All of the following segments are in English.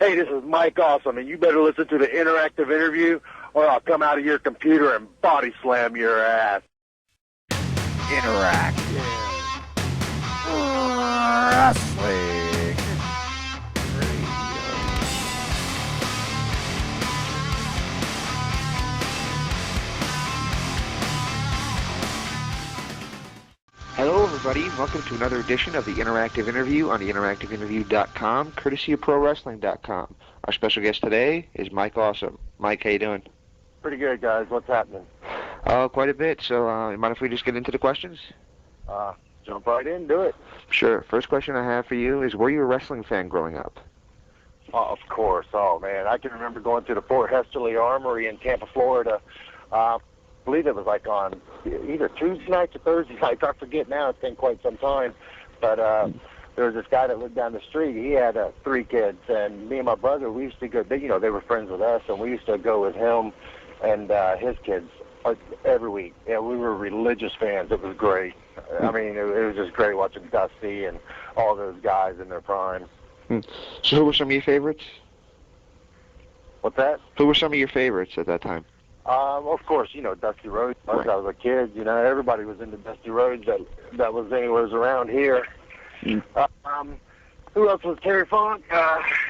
Hey, this is Mike Awesome, and you better listen to the interactive interview, or I'll come out of your computer and body slam your ass. Interactive Wrestling Radio. Hello, everybody. Welcome to another edition of the Interactive Interview on the interactiveinterview.com, courtesy of ProWrestling.com. Our special guest today is Mike Awesome. Mike, how you doing? Pretty good, guys. What's happening? Quite a bit. So, you mind if we just get into the questions? Jump right in, do it. Sure. First question I have for you is, were you a wrestling fan growing up? Oh, of course. Oh, man. I can remember going to the Fort Hesterly Armory in Tampa, Florida. I believe it was like on either Tuesday nights or Thursday nights. I forget now. It's been quite some time. But there was this guy that lived down the street. He had 3 kids. And me and my brother, we used to go, they were friends with us, and we used to go with him and his kids every week. Yeah, we were religious fans. It was great. I mean, it was just great watching Dusty and all those guys in their prime. So who were some of your favorites? What's that? Who were some of your favorites at that time? Of course, Dusty Rhodes. Right. I was a kid, everybody was into Dusty Rhodes that was anywhere around here. Who else was Terry Funk?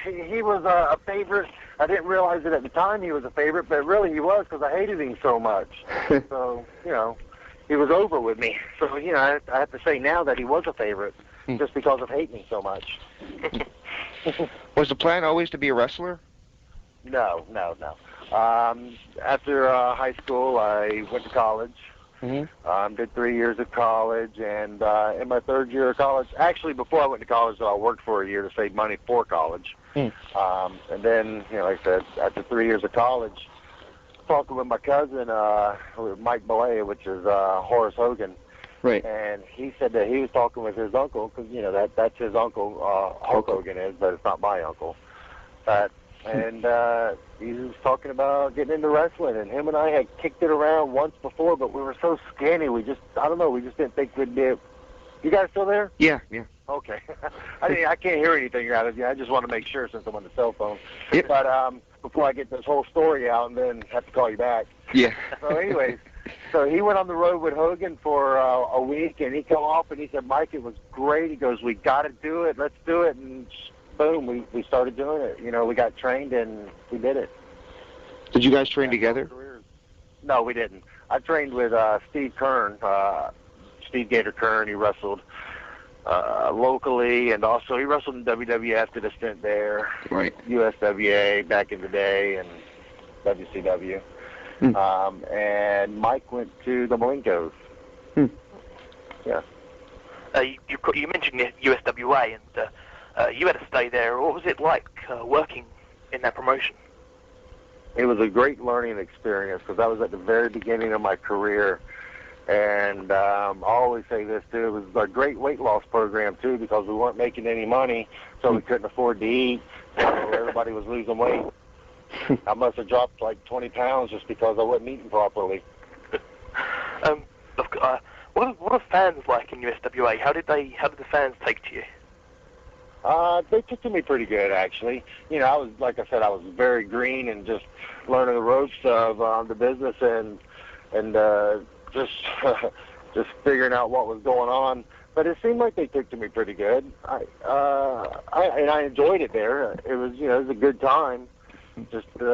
He was a favorite. I didn't realize it at the time he was a favorite, but really he was because I hated him so much. So, he was over with me. So, I have to say now that he was a favorite just because of hating me so much. Was the plan always to be a wrestler? No. After high school, I went to college. Did 3 years of college, and in my 3rd year of college, actually before I went to college, I worked for a year to save money for college. And then, like I said, after 3 years of college, talking with my cousin, Mike Bollea, which is Horace Hogan. Right. And he said that he was talking with his uncle, because, that's his uncle, Hulk Hogan is, but it's not my uncle. And he was talking about getting into wrestling, and him and I had kicked it around once before, but we were so skinny, we just didn't think we'd be able. You guys still there? Yeah. Okay. I can't hear anything out of you. I just want to make sure since I'm on the cell phone. Yep. But before I get this whole story out and then have to call you back. Yeah. So anyways, so he went on the road with Hogan for a week, and he came off and he said, Mike, it was great. He goes, we got to do it. Let's do it. And boom, we started doing it. We got trained and we did it. Did you guys train together? No, we didn't. I trained with Steve Kern, Steve Gator Kern. He wrestled locally, and also he wrestled in WWF, did a stint there. Right. USWA back in the day, and WCW. And Mike went to the Malinkos. Yeah. You mentioned the USWA, and you had to stay there. What was it like working in that promotion? It was a great learning experience because that was at the very beginning of my career. And I always say this, too. It was a great weight loss program, too, because we weren't making any money, so we couldn't afford to eat. So everybody was losing weight. I must have dropped like 20 pounds just because I wasn't eating properly. What are fans like in USWA? How did the fans take to you? They took to me pretty good, actually. I was, like I said, I was very green and just learning the ropes of the business and just figuring out what was going on. But it seemed like they took to me pretty good. I enjoyed it there. It was, it was a good time. Just, we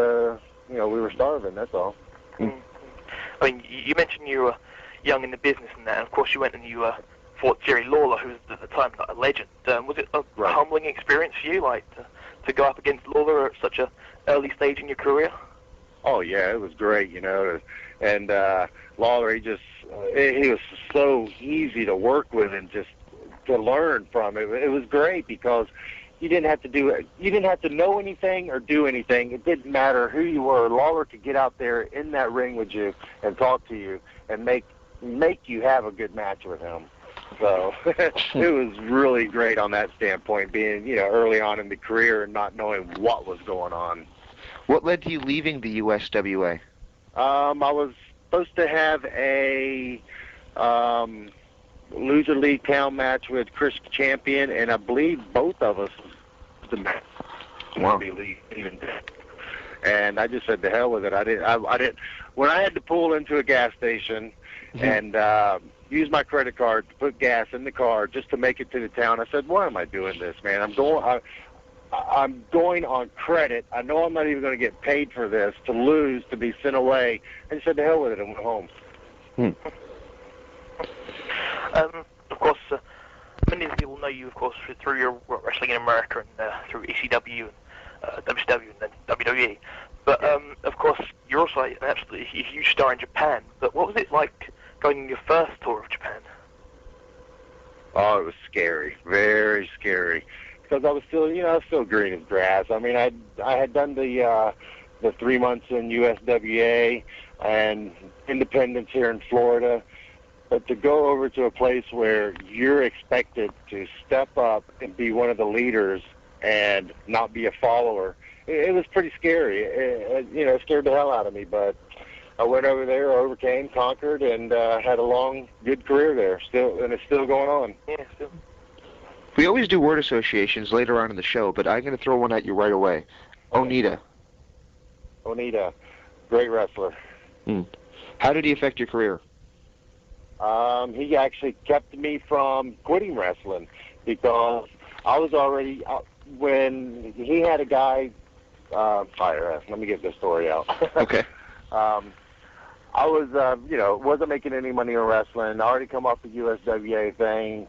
were starving, that's all. I mean, you mentioned you were young in the business and that, and of course you went and you fought Jerry Lawler, who was at the time a legend. Was it a humbling experience for you, like, to go up against Lawler at such an early stage in your career? Oh, yeah, it was great, and Lawler, he was so easy to work with and just to learn from. It was great because you didn't have to do it. You didn't have to know anything or do anything. It didn't matter who you were. Lawler could get out there in that ring with you and talk to you and make you have a good match with him. So it was really great on that standpoint, being, early on in the career and not knowing what was going on. What led to you leaving the USWA? I was supposed to have a loser league town match with Chris Champion, and I believe both of us the match. Wow. Be leaving. And I just said, to hell with it. I didn't. When I had to pull into a gas station and use my credit card to put gas in the car just to make it to the town, I said, why am I doing this, man? I'm going on credit. I know I'm not even going to get paid for this, to lose, to be sent away. I just said, to hell with it, and went home. Of course, many people know you, of course, through your wrestling in America and through ECW and WCW and then WWE. But, of course, you're also an absolutely huge star in Japan. But what was it like going on your first tour of Japan? Oh, it was scary, very scary, because I was still green as grass. I mean, I had done the 3 months in USWA and Independence here in Florida, but to go over to a place where you're expected to step up and be one of the leaders and not be a follower, it was pretty scary. It scared the hell out of me, but I went over there, overcame, conquered, and had a long, good career there. And it's still going on. Yeah, still. We always do word associations later on in the show, but I'm going to throw one at you right away. Onita. Onita, great wrestler. How did he affect your career? He actually kept me from quitting wrestling, because I was already, when he had a guy, let me get this story out. Okay. I was, wasn't making any money on wrestling. I already come off the USWA thing,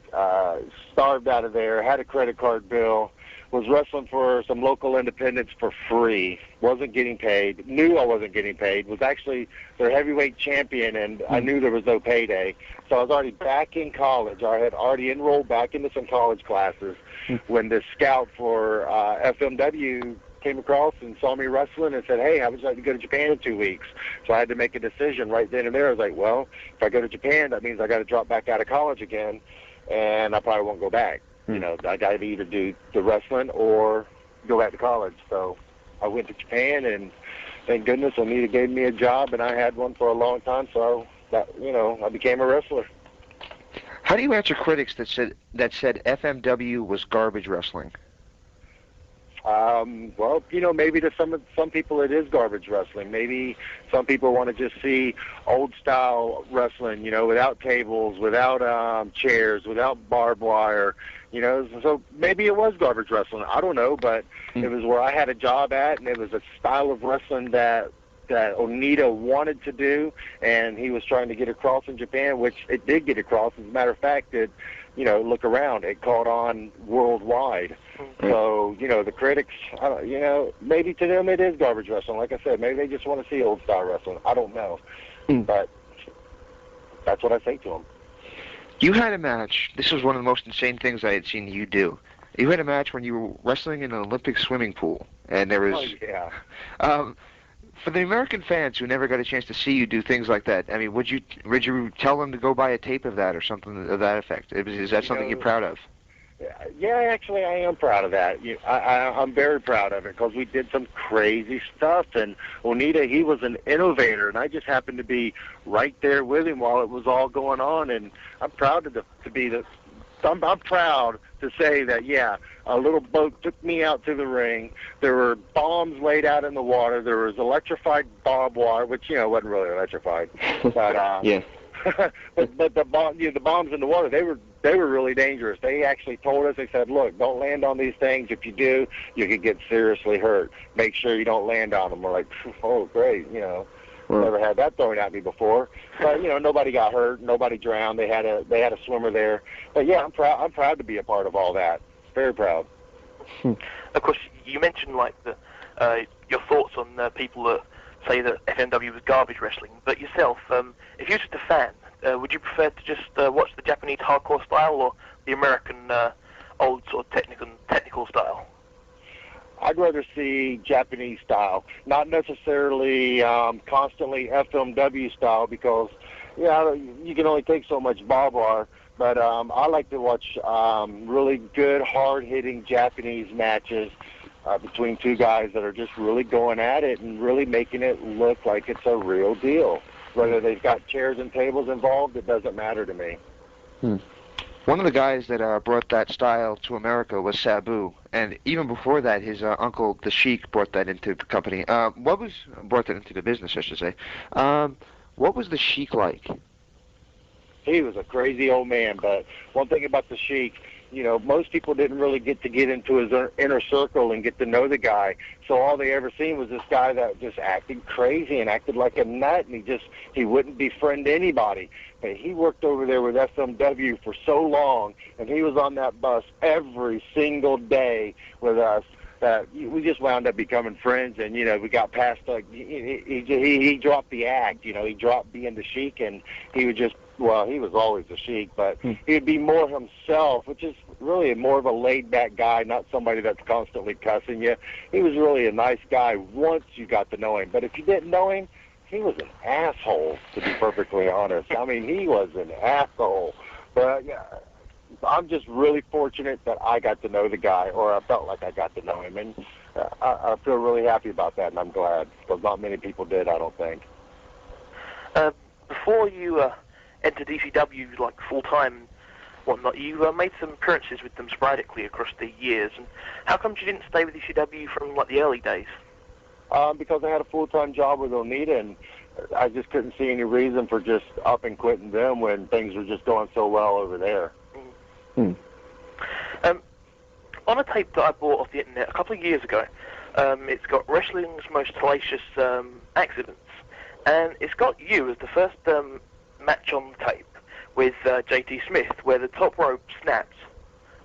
starved out of there, had a credit card bill, was wrestling for some local independents for free, wasn't getting paid, knew I wasn't getting paid, was actually their heavyweight champion, and I knew there was no payday. So I was already back in college. I had already enrolled back into some college classes when this scout for FMW came across and saw me wrestling and said, hey, I would like to go to Japan in 2 weeks. So I had to make a decision right then and there. I was like, well, if I go to Japan, that means I got to drop back out of college again, and I probably won't go back. I got to either do the wrestling or go back to college. So I went to Japan, and thank goodness Anita gave me a job, and I had one for a long time. So I became a wrestler. How do you answer critics that said FMW was garbage wrestling? Well, maybe to some people it is garbage wrestling. Maybe some people want to just see old-style wrestling, without tables, without chairs, without barbed wire, So maybe it was garbage wrestling. I don't know, but it was where I had a job at, and it was a style of wrestling that Onita wanted to do, and he was trying to get across in Japan, which it did get across. As a matter of fact, look around, it caught on worldwide. So, the critics, maybe to them it is garbage wrestling. Like I said, maybe they just want to see old-style wrestling. I don't know. But that's what I say to them. You had a match. This was one of the most insane things I had seen you do. You had a match when you were wrestling in an Olympic swimming pool, and there was... Oh, yeah. For the American fans who never got a chance to see you do things like that, I mean, would you tell them to go buy a tape of that or something of that effect? Is that something you're proud of? Yeah, actually, I am proud of that. I'm very proud of it, because we did some crazy stuff, and Onita, he was an innovator, and I just happened to be right there with him while it was all going on, and I'm proud to be the... I'm proud to say that, yeah, a little boat took me out to the ring. There were bombs laid out in the water. There was electrified barbed wire, which, wasn't really electrified. But, yeah. but the bombs in the water, they were really dangerous. They actually told us, they said, look, don't land on these things. If you do, you could get seriously hurt. Make sure you don't land on them. We're like, oh, great, Never had that thrown at me before, but nobody got hurt, nobody drowned. They had a swimmer there, but yeah, I'm proud to be a part of all that. Very proud. Of course, you mentioned your thoughts on people that say that FMW was garbage wrestling, but yourself, if you're just a fan, would you prefer to just watch the Japanese hardcore style or the American old sort of technical style? I'd rather see Japanese style, not necessarily constantly FMW style, because you can only take so much barbed wire. But I like to watch really good, hard-hitting Japanese matches between two guys that are just really going at it and really making it look like it's a real deal. Whether they've got chairs and tables involved, it doesn't matter to me. One of the guys that brought that style to America was Sabu, and even before that, his uncle, the Sheik, brought that into the company. Brought that into the business, I should say. What was the Sheik like? He was a crazy old man, but one thing about the Sheik, most people didn't really get into his inner circle and get to know the guy. So all they ever seen was this guy that just acted crazy and acted like a nut, and he wouldn't befriend anybody. But he worked over there with FMW for so long, and he was on that bus every single day with us, that we just wound up becoming friends. And we got past he dropped the act. He dropped being the Sheik, and he would just, well, he was always the Sheik, but he would be more himself, which is really more of a laid-back guy, not somebody that's constantly cussing you. He was really a nice guy once you got to know him. But if you didn't know him, he was an asshole, to be perfectly honest. I mean, he was an asshole. But yeah, I'm just really fortunate that I got to know the guy, or I felt like I got to know him. And I feel really happy about that, and I'm glad, because not many people did, I don't think. Before you entered ECW like full-time and whatnot, you made some appearances with them sporadically across the years. And how come you didn't stay with ECW from like the early days? Because I had a full-time job with Onita, and I just couldn't see any reason for just up and quitting them when things were just going so well over there. On a tape that I bought off the internet a couple of years ago, it's got wrestling's most hellacious accidents, and it's got you as the first match on the tape with JT Smith, where the top rope snapped,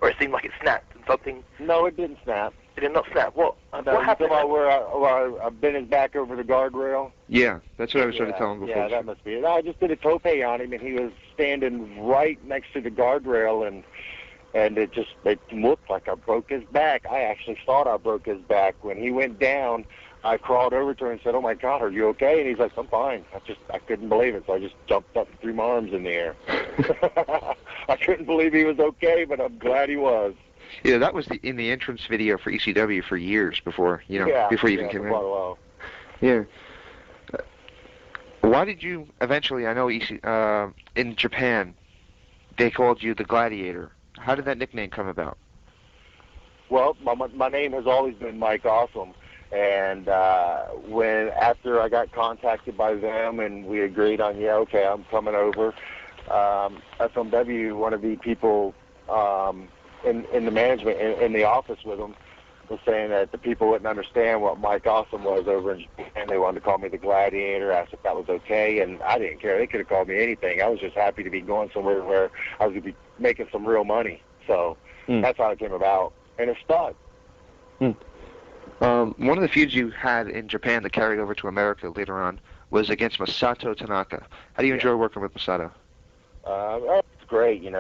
or it seemed like it snapped, and something... No, it didn't snap. It did not snap. What happened? You about where I bent his back over the guardrail? Yeah, that's what I was trying to tell him before. Yeah, that must be it. I just did a tope on him, and he was standing right next to the guardrail, and it looked like I broke his back. I actually thought I broke his back. When he went down, I crawled over to him and said, "Oh my God, are you okay?" And he's like, "I'm fine." I couldn't believe it, so I just jumped up and threw my arms in the air. I couldn't believe he was okay, but I'm glad he was. Yeah, that was in the entrance video for ECW for years before you even came in. Yeah. Why did you eventually? I know in Japan, they called you the Gladiator. How did that nickname come about? Well, my name has always been Mike Awesome, and after I got contacted by them and we agreed on, okay, I'm coming over. FMW, one of the people in the management in the office with them, was saying that the people wouldn't understand what Mike Awesome was over in Japan. They wanted to call me the Gladiator. I asked if that was okay, and I didn't care. They could have called me anything. I was just happy to be going somewhere where I was going to be making some real money. So that's how it came about, and it stuck. One of the feuds you had in Japan that carried over to America later on was against Masato Tanaka. How do you enjoy working with Masato? It's great, It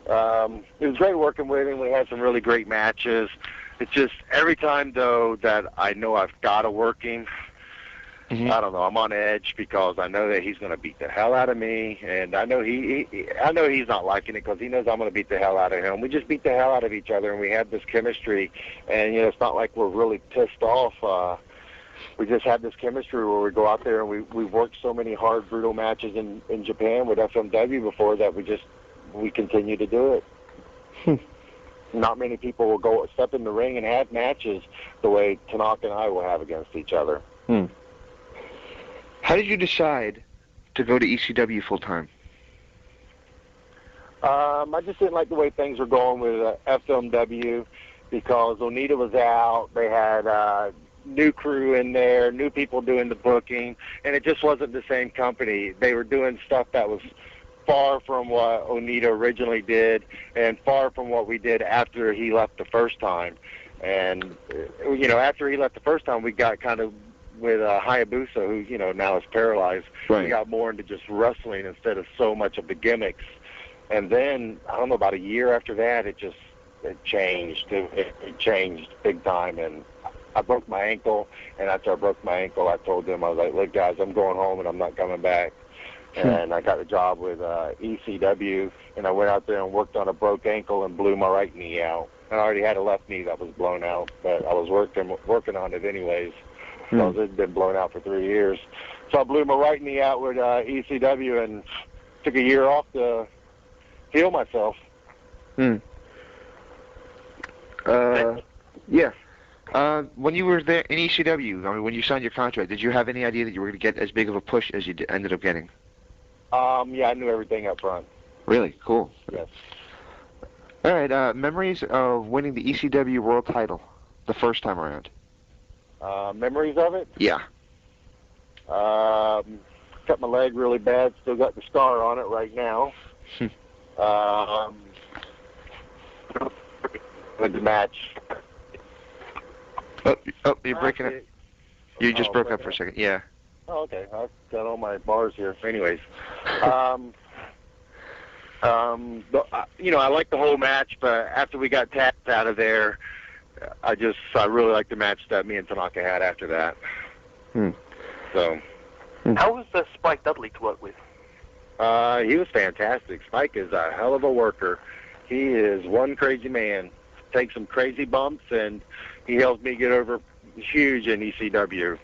was great working with him. We had some really great matches. It's just every time, though, that I know I've got to work him, I don't know, I'm on edge because I know that he's going to beat the hell out of me, and I know he's not liking it because he knows I'm going to beat the hell out of him. We just beat the hell out of each other, and we had this chemistry, and, it's not like we're really pissed off. We just had this chemistry where we go out there and we worked so many hard, brutal matches in Japan with FMW before that we continue to do it. Not many people will go step in the ring and have matches the way Tanaka and I will have against each other. How did you decide to go to ECW full time? I just didn't like the way things were going with FMW because Onita was out. They had new crew in there, new people doing the booking, and it just wasn't the same company. They were doing stuff that was far from what Onita originally did and far from what we did after he left the first time. And, after he left the first time, we got kind of with Hayabusa, who, now is paralyzed. Right. We got more into just wrestling instead of so much of the gimmicks. And then, I don't know, about a year after that, it changed. It changed big time. And I broke my ankle. And after I broke my ankle, I told them, I was like, look, guys, I'm going home and I'm not coming back. And I got a job with ECW, and I went out there and worked on a broke ankle and blew my right knee out. I already had a left knee that was blown out, but I was working on it anyways. So it had been blown out for 3 years. So I blew my right knee out with ECW and took a year off to heal myself. Yeah. When you were there in ECW, I mean, when you signed your contract, did you have any idea that you were going to get as big of a push as you ended up getting? Yeah, I knew everything up front. Really? Cool. Yes. All right, memories of winning the ECW World title the first time around. Memories of it? Yeah. Cut my leg really bad. Still got the scar on it right now. With the match. Oh, you're breaking up. You just broke up for a second. Yeah. Oh, okay. I've got all my bars here. Anyways, I liked the whole match, but after we got tapped out of there, I really liked the match that me and Tanaka had after that. So. How was Spike Dudley to work with? He was fantastic. Spike is a hell of a worker. He is one crazy man. Takes some crazy bumps, and he helps me get over huge in ECW.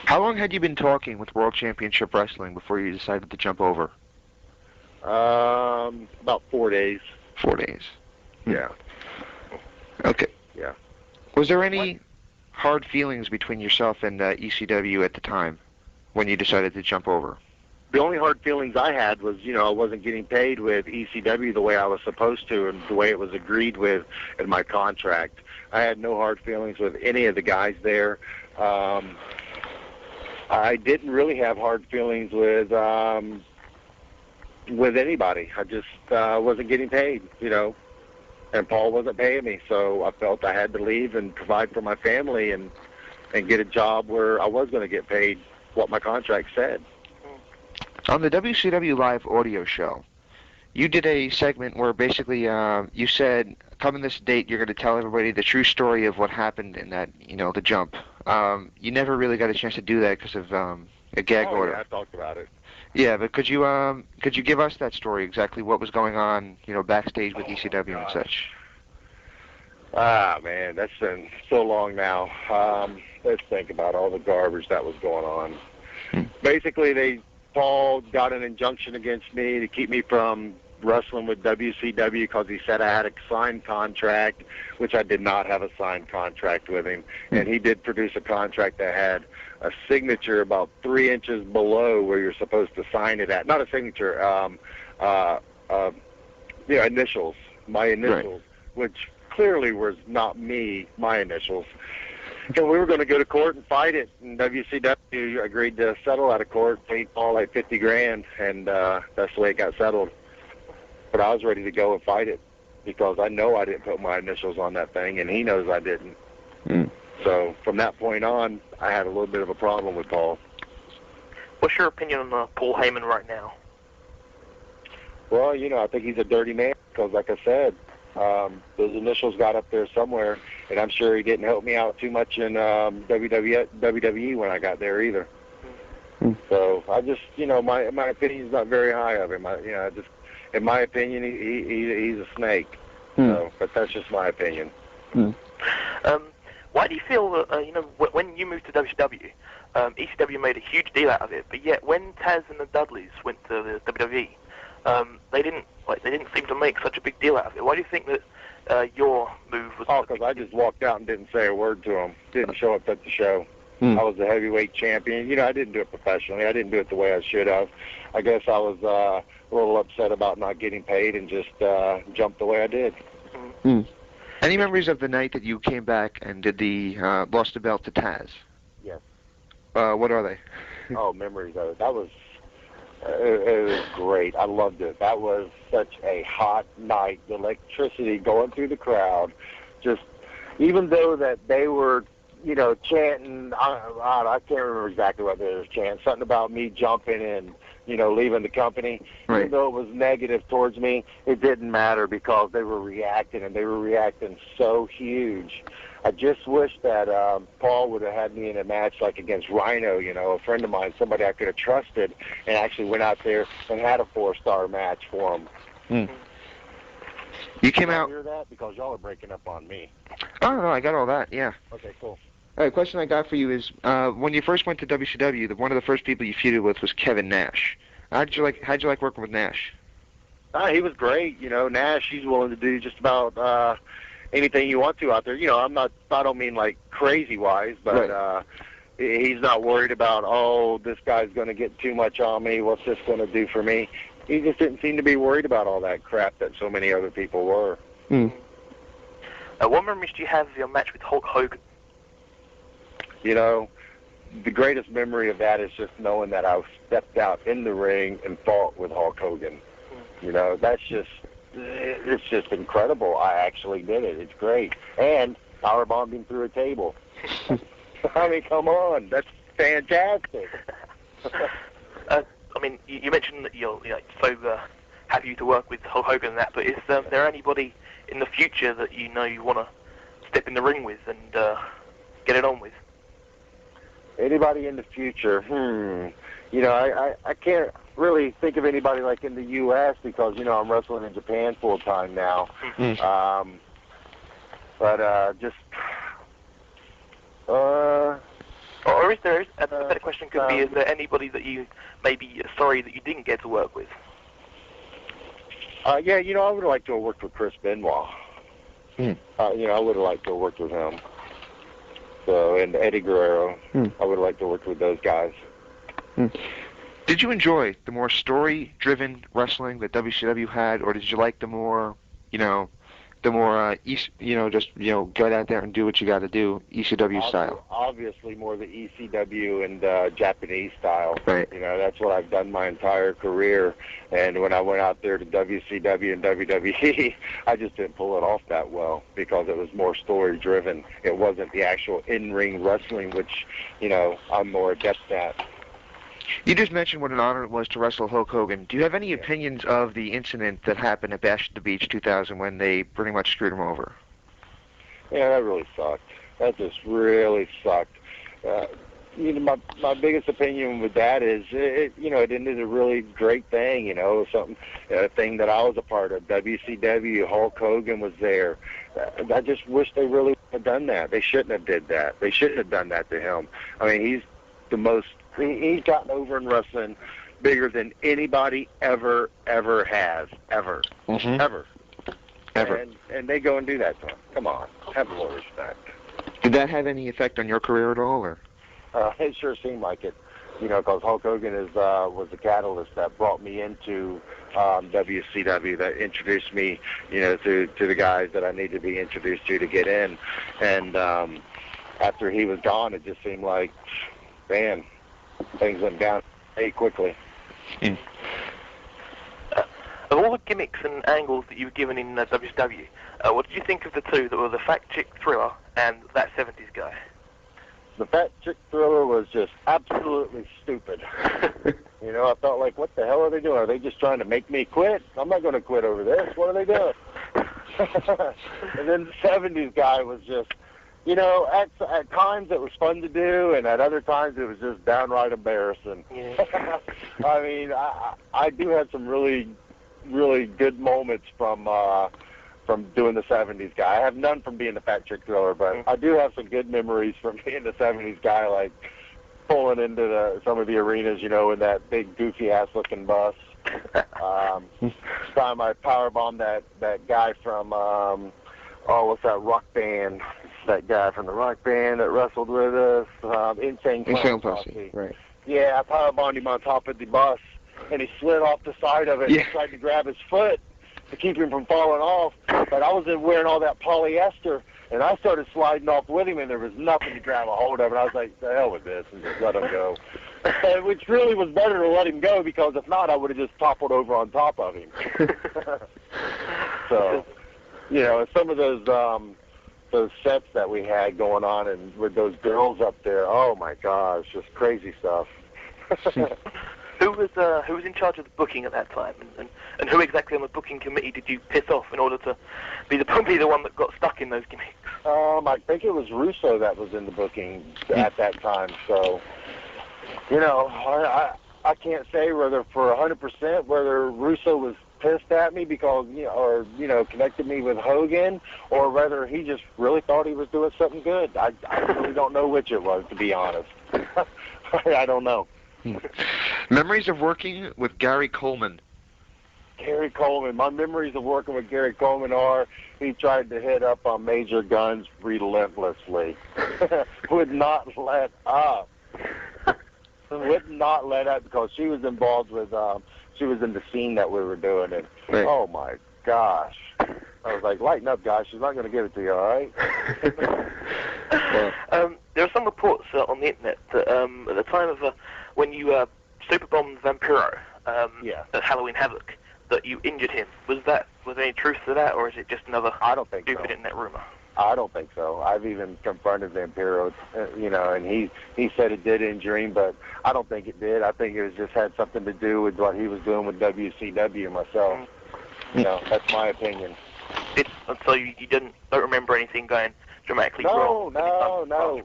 How long had you been talking with World Championship Wrestling before you decided to jump over? About 4 days. 4 days. Yeah. Okay. Yeah. Was there any hard feelings between yourself and ECW at the time when you decided to jump over? The only hard feelings I had was, I wasn't getting paid with ECW the way I was supposed to and the way it was agreed with in my contract. I had no hard feelings with any of the guys there. I didn't really have hard feelings with anybody. I just wasn't getting paid, and Paul wasn't paying me, so I felt I had to leave and provide for my family and get a job where I was going to get paid what my contract said. On the WCW Live audio show, you did a segment where basically you said, coming this date, you're going to tell everybody the true story of what happened in that, the jump. You never really got a chance to do that because of a gag order. Yeah, I talked about it. Yeah, but could you give us that story, exactly what was going on, backstage with ECW and such? Man, that's been so long now. Let's think about all the garbage that was going on. Basically, Paul got an injunction against me to keep me from wrestling with WCW because he said I had a signed contract, which I did not have a signed contract with him. And he did produce a contract that had a signature about 3 inches below where you're supposed to sign it at. Not a signature, initials, my initials, right. Which clearly was not my initials. And we were going to go to court and fight it, and WCW agreed to settle out of court, paid Paul like $50,000, and that's the way it got settled. But I was ready to go and fight it because I know I didn't put my initials on that thing, and he knows I didn't. So from that point on, I had a little bit of a problem with Paul. What's your opinion on Paul Heyman right now? Well, I think he's a dirty man because, like I said, those initials got up there somewhere, and I'm sure he didn't help me out too much in WWE when I got there either. So I just, my opinion is not very high of him. In my opinion, he's a snake. So, but that's just my opinion. Why do you feel that, when you moved to WCW, ECW made a huge deal out of it, but yet when Taz and the Dudleys went to the WWE, they didn't seem to make such a big deal out of it. Why do you think that your move was? Oh, because I just walked out and didn't say a word to him. Didn't show up at the show. I was the heavyweight champion. I didn't do it professionally. I didn't do it the way I should have. I guess I was a little upset about not getting paid and just jumped the way I did. Any memories of the night that you came back and did the lost the belt to Taz? Yes. What are they? Oh, memories of it. That was it was great. I loved it. That was such a hot night. The electricity going through the crowd. Just even though that they were, chanting. I can't remember exactly what they were chanting. Something about me jumping and leaving the company. Right. Even though it was negative towards me, it didn't matter because they were reacting, and they were reacting so huge. I just wish that Paul would have had me in a match like against Rhino, a friend of mine, somebody I could have trusted, and actually went out there and had a 4-star match for him. You came out. Hear that? Because y'all are breaking up on me. Oh, no, I got all that, yeah. Okay, cool. All right, question I got for you is, when you first went to WCW, one of the first people you feuded with was Kevin Nash. How'd you like working with Nash? He was great. You know, Nash, he's willing to do just about anything you want to out there. You know, I don't mean like crazy-wise, but Right. He's not worried about, oh, this guy's going to get too much on me. What's this going to do for me? He just didn't seem to be worried about all that crap that so many other people were. What memories do you have of your match with Hulk Hogan? You know, the greatest memory of that is just knowing that I stepped out in the ring and fought with Hulk Hogan. You know, it's just incredible. I actually did it. It's great. And powerbombed him through a table. I mean, come on. That's fantastic. I mean, you mentioned that you're so happy to work with Hulk Hogan and that, but is there anybody in the future that you know you want to step in the ring with and get it on with? Anybody in the future? You know, I can't really think of anybody like in the U.S. because, you know, I'm wrestling in Japan full time now. Or is there, a better question could be, is there anybody that you maybe sorry that you didn't get to work with? Yeah, you know, I would have liked to have worked with Chris Benoit. You know, I would have liked to have worked with him. So, and Eddie Guerrero. I would have liked to have worked with those guys. Did you enjoy the more story-driven wrestling that WCW had, or did you like the more, you know, just get out there and do what you got to do, ECW style? Obviously, more the ECW and Japanese style. Right. You know, that's what I've done my entire career. And when I went out there to WCW and WWE, I just didn't pull it off that well because it was more story-driven. It wasn't the actual in-ring wrestling, which, you know, I'm more adept at. You just mentioned what an honor it was to wrestle Hulk Hogan. Do you have any opinions of the incident that happened at Bash at the Beach 2000 when they pretty much screwed him over? Yeah, that really sucked. That just really sucked. You know, my biggest opinion with that is, it ended a really great thing, you know, a thing that I was a part of. WCW, Hulk Hogan was there. I just wish they really had done that. They shouldn't have did that. They shouldn't have done that to him. I mean, he's gotten over in wrestling bigger than anybody ever has, ever. And they go and do that to him. Come on, have a little respect. Did that have any effect on your career at all, or? It sure seemed like it, you know, because Hulk Hogan was the catalyst that brought me into WCW, that introduced me, you know, to the guys that I needed to be introduced to get in. And after he was gone, it just seemed like, man, things went down very quickly. Of all the gimmicks and angles that you were given in WCW, what did you think of the two that were the Fat Chick Thriller and that 70s guy? The Fat Chick Thriller was just absolutely stupid. You know, I felt like, what the hell are they doing? Are they just trying to make me quit? I'm not going to quit over this. What are they doing? And then the 70s guy was just, you know, at times it was fun to do, and at other times it was just downright embarrassing. Yeah. I mean, I do have some really, really good moments from doing the 70s guy. I have none from being the Fat Chick Thriller, but I do have some good memories from being the 70s guy, like pulling into some of the arenas, you know, in that big goofy-ass looking bus. Time I powerbombed that guy from, what's that rock band? That guy from the rock band that wrestled with us, Insane Clown Posse. Right. Yeah, I powerbombed him on top of the bus, and he slid off the side of it and tried to grab his foot to keep him from falling off. But I was wearing all that polyester, and I started sliding off with him, and there was nothing to grab a hold of. And I was like, the hell with this, and just let him go. Which really was better to let him go, because if not, I would have just toppled over on top of him. So, you know, some of those sets that we had going on and with those girls up there, oh my gosh, just crazy stuff. Who was in charge of the booking at that time, and who exactly on the booking committee did you piss off in order to be the one that got stuck in those gimmicks? I think it was Russo that was in the booking at that time. So, you know, I can't say whether for 100% whether Russo was pissed at me because, you know, connected me with Hogan, or whether he just really thought he was doing something good. I really don't know which it was, to be honest. I don't know. Memories of working with Gary Coleman. Gary Coleman. My memories of working with Gary Coleman are he tried to hit up on Major Guns relentlessly. Would not let up. Would not let up because she was involved with, she was in the scene that we were doing. And, right. Oh, my gosh. I was like, lighten up, guys. She's not going to give it to you, all right? There are some reports on the internet that at the time of when you superbombed Vampiro at Halloween Havoc, that you injured him. Was there any truth to that, or is it just another stupid internet rumor? I don't think so. I've even confronted Vampiro, and he said it did injure him, but I don't think it did. I think it was just had something to do with what he was doing with WCW myself. That's my opinion. So you don't remember anything going dramatically wrong? No.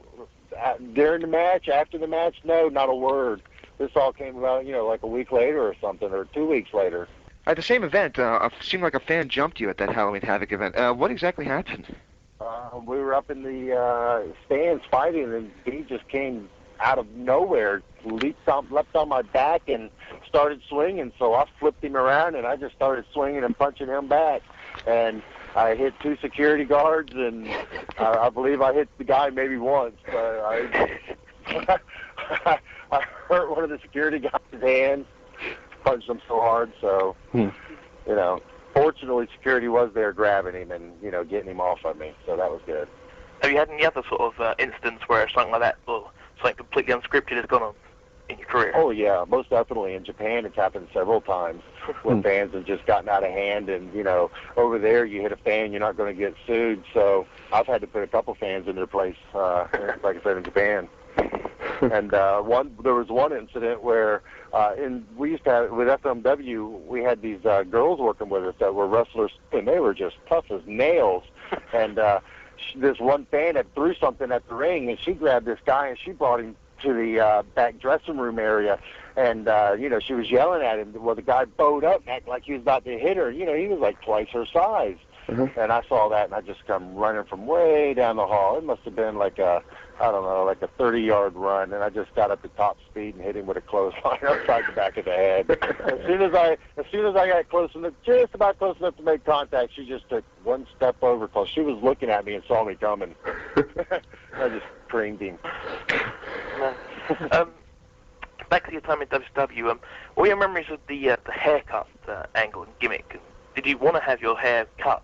During the match, after the match, no, not a word. This all came about, like a week later or something, or 2 weeks later. At the same event, it seemed like a fan jumped you at that Halloween Havoc event. What exactly happened? We were up in the stands fighting, and he just came out of nowhere, leapt on my back and started swinging. So I flipped him around, and I just started swinging and punching him back. And I hit 2 security guards, and I believe I hit the guy maybe once. But I hurt one of the security guys' hands, punched him so hard. So, fortunately, security was there grabbing him and, getting him off of me. So that was good. Have you had any other sort of instance where something like that, or something completely unscripted has gone on in your career? Oh, yeah, most definitely. In Japan, it's happened several times where fans have just gotten out of hand. And, over there, you hit a fan, you're not going to get sued. So I've had to put a couple fans in their place, like I said, in Japan. And there was one incident where we used to have, with FMW, we had these girls working with us that were wrestlers, and they were just tough as nails. And this one fan had threw something at the ring, and she grabbed this guy, and she brought him to the back dressing room area. And, she was yelling at him. Well, the guy bowed up and acted like he was about to hit her. He was like twice her size. Mm-hmm. And I saw that, and I just come running from way down the hall. It must have been like a 30-yard run, and I just got up at top speed and hit him with a clothesline upside the back of the head. As soon as I got close enough, just about close enough to make contact, she just took one step over because she was looking at me and saw me coming. I just creamed him. Back to your time in WCW, what were your memories of the haircut angle and gimmick? Did you want to have your hair cut?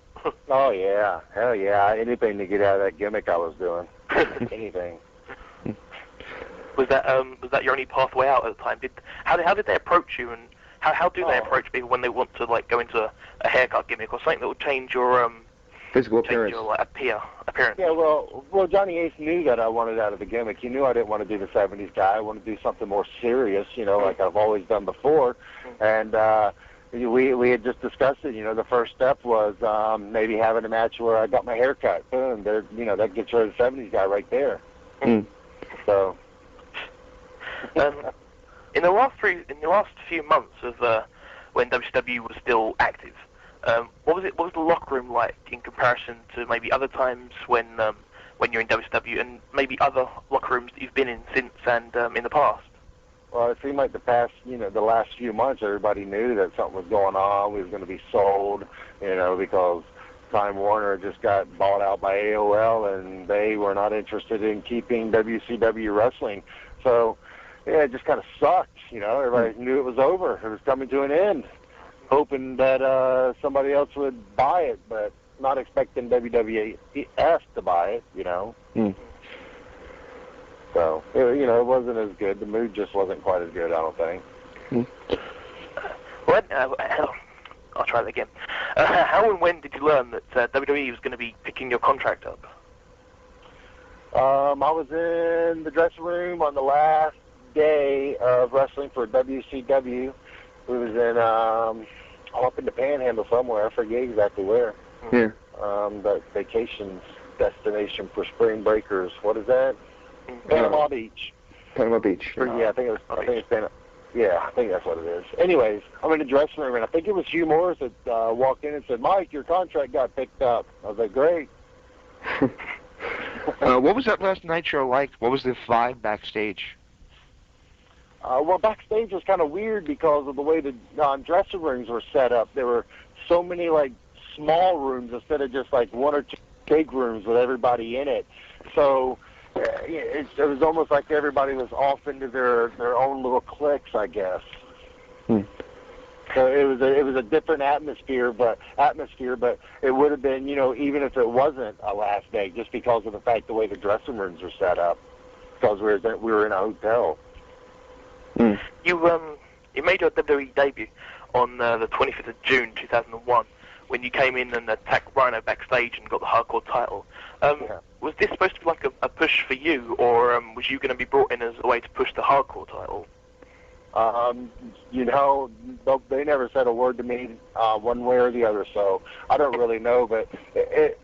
Oh, yeah. Hell yeah. Anything to get out of that gimmick I was doing. Anything. Was that your only pathway out at the time? How did they approach you, and how do they approach people when they want to go into a haircut gimmick or something that would change your physical appearance? Your appearance. Yeah, well, Johnny Ace knew that I wanted out of the gimmick. He knew I didn't want to be the 70s guy. I wanted to do something more serious, like I've always done before. And we had just discussed it. The first step was maybe having a match where I got my hair cut. Boom, there, that gets rid of the 70s guy right there. Mm. So. In the last few months of when WCW was still active, what was the locker room like in comparison to maybe other times when you're in WCW, and maybe other locker rooms that you've been in since and in the past? Well, it seemed like the last few months, everybody knew that something was going on. We was going to be sold, because Time Warner just got bought out by AOL, and they were not interested in keeping WCW wrestling. So, yeah, it just kind of sucked. Everybody knew it was over. It was coming to an end, hoping that somebody else would buy it, but not expecting WWF to buy it, Mm. So, it wasn't as good. The mood just wasn't quite as good, I don't think. I'll try that again. How and when did you learn that WWE was going to be picking your contract up? I was in the dressing room on the last day of wrestling for WCW. We was in, up in the Panhandle somewhere. I forget exactly where. Yeah. That vacation destination for spring breakers. What is that? Panama Beach. Panama Beach. Yeah, I think it's Panama. Yeah, I think that's what it is. Anyways, I'm in the dressing room, and I think it was Hugh Morris that walked in and said, "Mike, your contract got picked up." I was like, "Great." What was that last Nitro like? What was the vibe backstage? Well, backstage was kind of weird because of the way the dressing rooms were set up. There were so many, like, small rooms instead of just, like, one or two big rooms with everybody in it. So it was almost like everybody was off into their own little cliques, I guess. So it was a different atmosphere, but it would have been, even if it wasn't a last day, just because of the fact the way the dressing rooms were set up, because we were in a hotel. You made your WWE debut on the 25th of June 2001 when you came in and attacked Rhino backstage and got the hardcore title. Was this supposed to be like a push for you, or was you going to be brought in as a way to push the hardcore title? They never said a word to me one way or the other, so I don't really know. But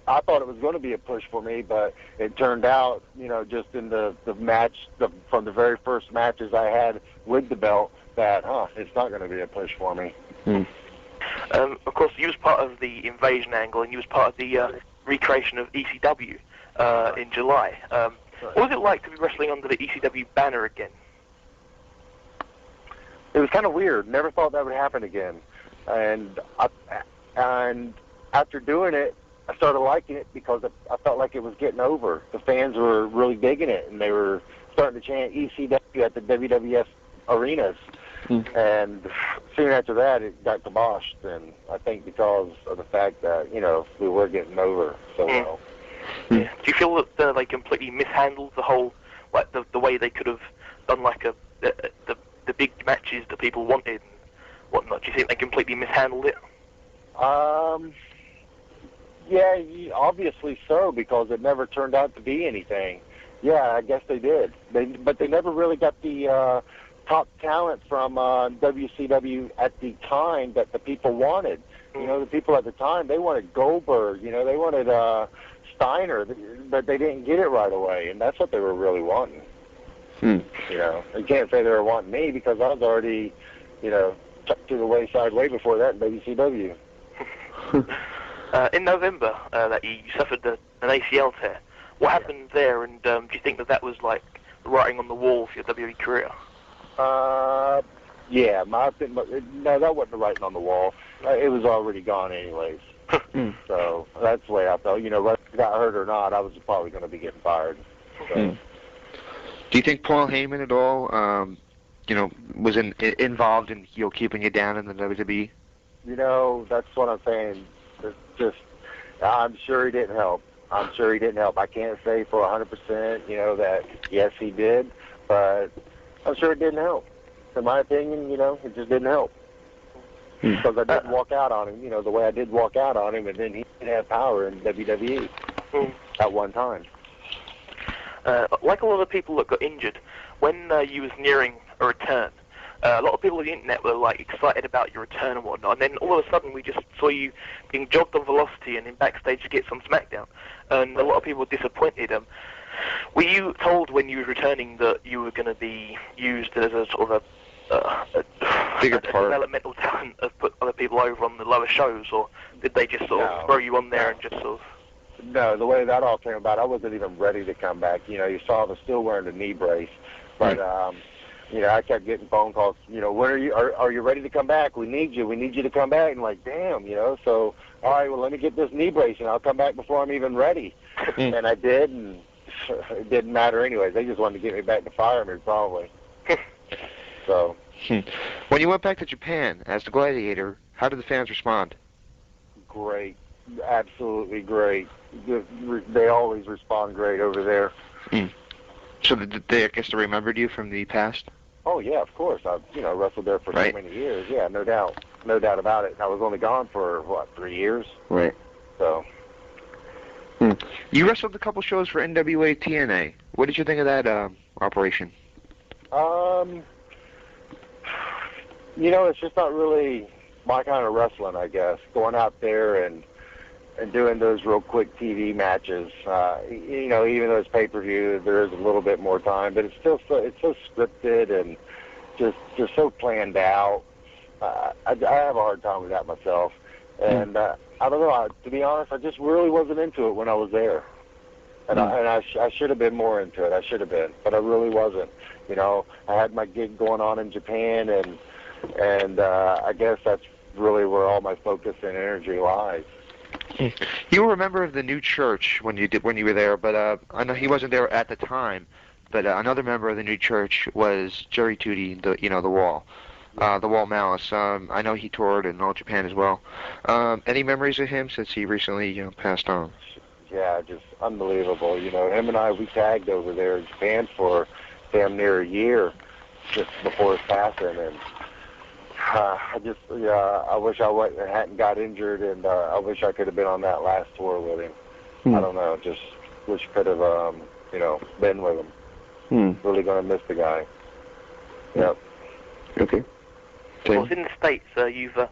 I thought it was going to be a push for me, but it turned out, just in the match, from the very first matches I had with the belt, that, it's not going to be a push for me. Of course, you was part of the invasion angle, and you was part of the recreation of ECW in July. What was it like to be wrestling under the ECW banner again? It was kind of weird. Never thought that would happen again. And after doing it, I started liking it because I felt like it was getting over. The fans were really digging it, and they were starting to chant ECW at the WWF arenas. And soon after that, it got kiboshed, and I think because of the fact that, we were getting over so well. Do you feel that they completely mishandled the whole, like, the way they could have done, like, the big matches that people wanted and whatnot? Do you think they completely mishandled it? Yeah, obviously so, because it never turned out to be anything. Yeah, I guess they did. But they never really got the top talent from WCW at the time that the people wanted. The people at the time, they wanted Goldberg, they wanted Steiner, but they didn't get it right away, and that's what they were really wanting. You can't say they were wanting me because I was already, tucked to the wayside way before that in WCW. In November, that you suffered an ACL tear. What happened there, and do you think that was like the writing on the wall for your WWE career? Yeah, no, that wasn't the writing on the wall. It was already gone anyways. So that's the way I felt. Whether I got hurt or not, I was probably going to be getting fired. So. Do you think Paul Heyman at all, was involved in keeping you down in the WWE? That's what I'm saying. It's just, I'm sure he didn't help. I can't say for 100%, that yes, he did, but I'm sure it didn't help. In my opinion, it just didn't help. Because I didn't walk out on him, the way I did walk out on him, and then he didn't have power in WWE at one time. Like a lot of people that got injured, when you was nearing a return, a lot of people on the internet were like excited about your return and whatnot, and then all of a sudden we just saw you being jogged on Velocity and in backstage skits on SmackDown, and a lot of people were disappointed. Were you told when you were returning that you were going to be used as a sort of a developmental talent of put other people over on the lower shows, or did they just sort of throw you on there and just sort of... No, the way that all came about, I wasn't even ready to come back. You saw I was still wearing the knee brace, but I kept getting phone calls. When are you ready to come back? We need you to come back. And like, damn, So all right, well, let me get this knee brace, and I'll come back before I'm even ready. And I did, and it didn't matter anyways. They just wanted to get me back to fire me probably. So. When you went back to Japan as the Gladiator, how did the fans respond? Great, absolutely great. They always respond great over there. So I guess they remembered you from the past? Oh yeah, of course. I wrestled there for so many years. Yeah, no doubt about it. And I was only gone for 3 years. Right. So. You wrestled a couple shows for NWA TNA. What did you think of that operation? It's just not really my kind of wrestling, I guess. Going out there and doing those real quick TV matches. Even though it's pay-per-view, there is a little bit more time, but it's so scripted and just so planned out. I have a hard time with that myself. And I don't know. To be honest, I just really wasn't into it when I was there. And I should have been more into it. I should have been, but I really wasn't. You know, I had my gig going on in Japan, and I guess that's really where all my focus and energy lies. You were a member of the new church when you were there, but I know he wasn't there at the time. But another member of the new church was Jerry Tootie, the Wall, the Wall Malice. I know he toured in all Japan as well. Any memories of him since he recently passed on? Yeah, just unbelievable. You know, him and I, we tagged over there in Japan for damn near a year just before his passing, and I wish I hadn't got injured, and I wish I could have been on that last tour with him. I don't know, just wish I could have, been with him. Really going to miss the guy. Yep. Okay. Well, in the States, you've done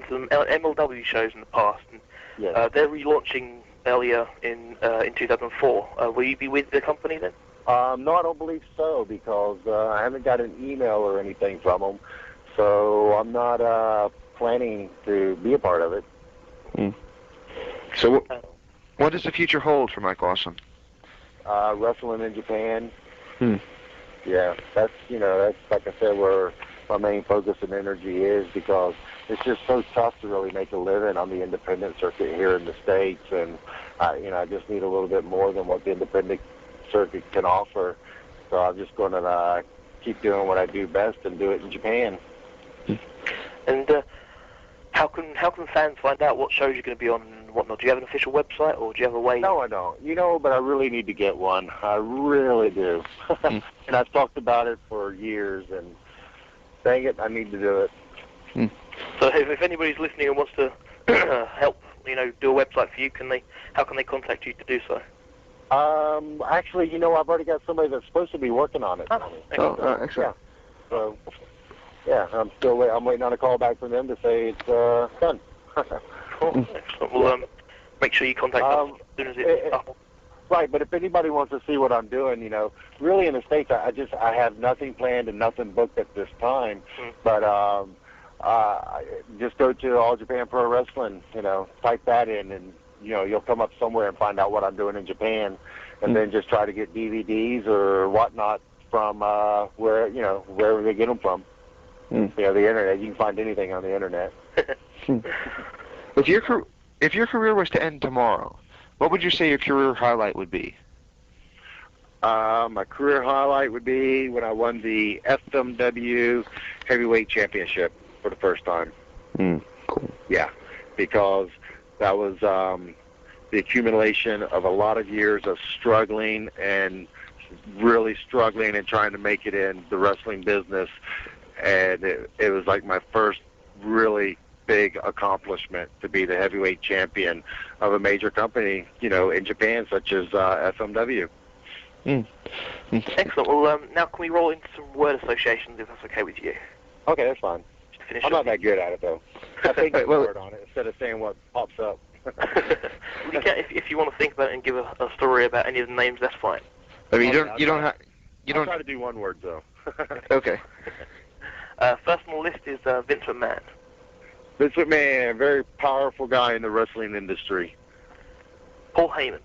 some MLW shows in the past, and yes. They're relaunching earlier in 2004. Will you be with the company then? No, I don't believe so, because I haven't got an email or anything from them. So I'm not planning to be a part of it. So what does the future hold for Mike Awesome? Wrestling in Japan. Yeah, that's like I said, where my main focus and energy is, because it's just so tough to really make a living on the independent circuit here in the States, and I just need a little bit more than what the independent circuit can offer. So I'm just going to keep doing what I do best and do it in Japan. And how can fans find out what shows you're going to be on and whatnot? Do you have an official website, or do you have a way? No, I don't. But I really need to get one. I really do. And I've talked about it for years, and dang it, I need to do it. So if anybody's listening and wants to help, do a website for you, how can they contact you to do so? Actually, I've already got somebody that's supposed to be working on it. Excellent. Yeah. So, yeah, I'm waiting on a call back from them to say it's done. Cool. Excellent. Well, make sure you contact us as soon as it's up. Right, but if anybody wants to see what I'm doing, really in the States, I have nothing planned and nothing booked at this time. But just go to All Japan Pro Wrestling, type that in, and you'll come up somewhere and find out what I'm doing in Japan, and then just try to get DVDs or whatnot from wherever they get them from. The internet. You can find anything on the internet. If your career was to end tomorrow, what would you say your career highlight would be? My career highlight would be when I won the FMW Heavyweight Championship for the first time. Cool. Yeah, because that was the accumulation of a lot of years of struggling and really struggling and trying to make it in the wrestling business. And it was like my first really big accomplishment to be the heavyweight champion of a major company, in Japan, such as FMW. Excellent. Well, now can we roll into some word associations, if that's okay with you? Okay, that's fine. I'm not that good at it, though. I think a word on it instead of saying what pops up. You can, if you want to think about it and give a story about any of the names, that's fine. I mean, you don't I'll try to do one word, though. Okay. First on the list is Vince McMahon. Vince McMahon, very powerful guy in the wrestling industry. Paul Heyman.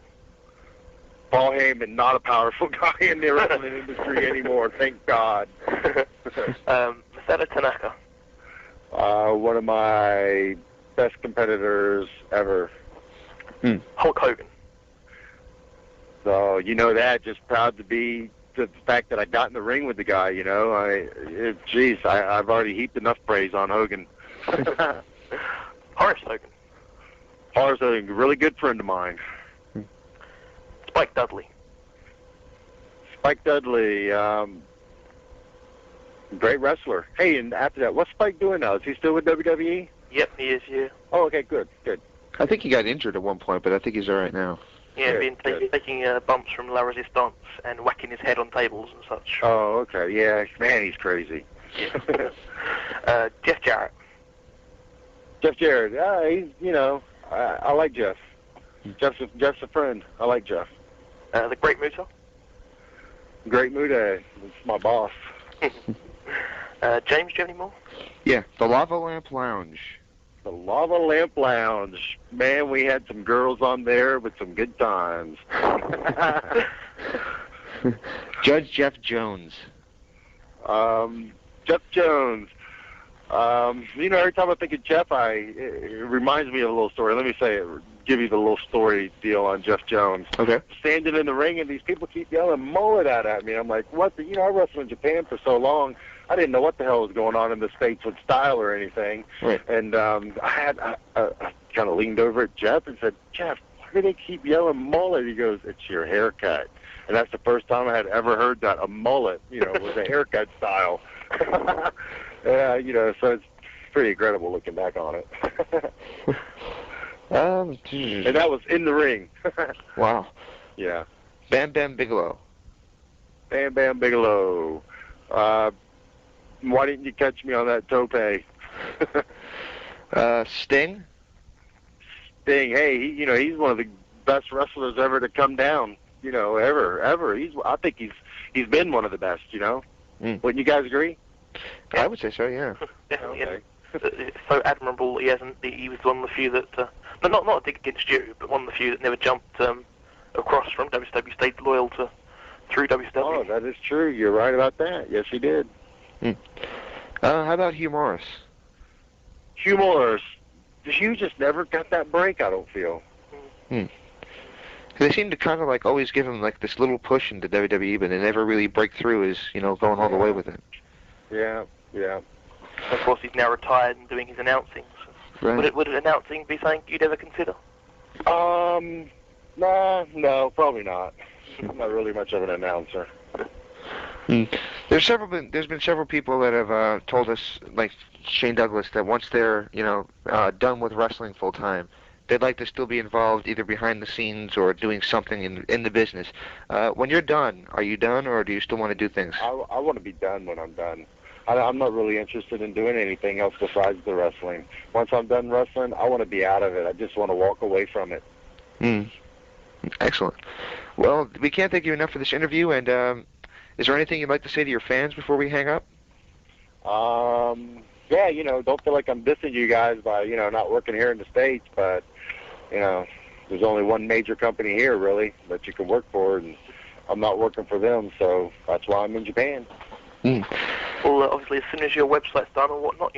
Paul Heyman, not a powerful guy in the wrestling industry anymore, thank God. Masato Tanaka. One of my best competitors ever. Hulk Hogan. So, that, just proud to be the fact that I got in the ring with the guy, I've already heaped enough praise on Hogan. Horace Hogan. Horace Hogan, a really good friend of mine. Spike Dudley. Spike Dudley, great wrestler. Hey, and after that, what's Spike doing now? Is he still with WWE? Yep, he is, yeah. Oh, okay, good. I think he got injured at one point, but I think he's all right now. Yeah, taking bumps from La Resistance and whacking his head on tables and such. Oh, okay, yeah. Man, he's crazy. Yeah. Jeff Jarrett. Jeff Jarrett, he's, I like Jeff. Jeff's a friend. I like Jeff. The Great Muta. Great Muta. It's my boss. James, do you have any more? Yeah, the Lava Lamp Lounge. The Lava Lamp Lounge. Man, we had some girls on there with some good times. Judge Jeff Jones. Jeff Jones. Every time I think of Jeff, it reminds me of a little story. Let me give you the little story deal on Jeff Jones. Okay. Standing in the ring, and these people keep yelling mullet out at me. I'm like, what? I wrestled in Japan for so long. I didn't know what the hell was going on in the States with style or anything. Right. And I kind of leaned over at Jeff and said, Jeff, why do they keep yelling mullet? He goes, it's your haircut. And that's the first time I had ever heard that a mullet, was a haircut style. So it's pretty incredible looking back on it. And that was in the ring. Wow. Yeah. Bam Bam Bigelow. Bam Bam Bigelow. Why didn't you catch me on that tope? Sting? Sting, hey, he's one of the best wrestlers ever to come down, ever. I think he's been one of the best, Wouldn't you guys agree? I would say so, yeah. Definitely. Okay. It's so admirable. He was one of the few that, not a dig against you, but one of the few that never jumped across from WCW, stayed loyal through WCW. Oh, that is true. You're right about that. Yes, he did. How about Hugh Morris? Hugh Morris. Hugh just never got that break, I don't feel. They seem to kind of always give him this little push into WWE, but they never really break through as, going all the way with it. Yeah. Of course, he's now retired and doing his announcing. So Right. Would announcing be something you'd ever consider? No, probably not. I'm not really much of an announcer. There's been several people that have told us, like Shane Douglas, that once they're done with wrestling full time, they'd like to still be involved either behind the scenes or doing something in the business. When you're done, are you done, or do you still want to do things? I want to be done when I'm done. I'm not really interested in doing anything else besides the wrestling. Once I'm done wrestling, I want to be out of it. I just want to walk away from it. Excellent. Well, we can't thank you enough for this interview, and is there anything you'd like to say to your fans before we hang up? Yeah, don't feel like I'm dissing you guys by, not working here in the States, but, there's only one major company here, really, that you can work for, and I'm not working for them, so that's why I'm in Japan. Well, obviously, as soon as your website's done or whatnot,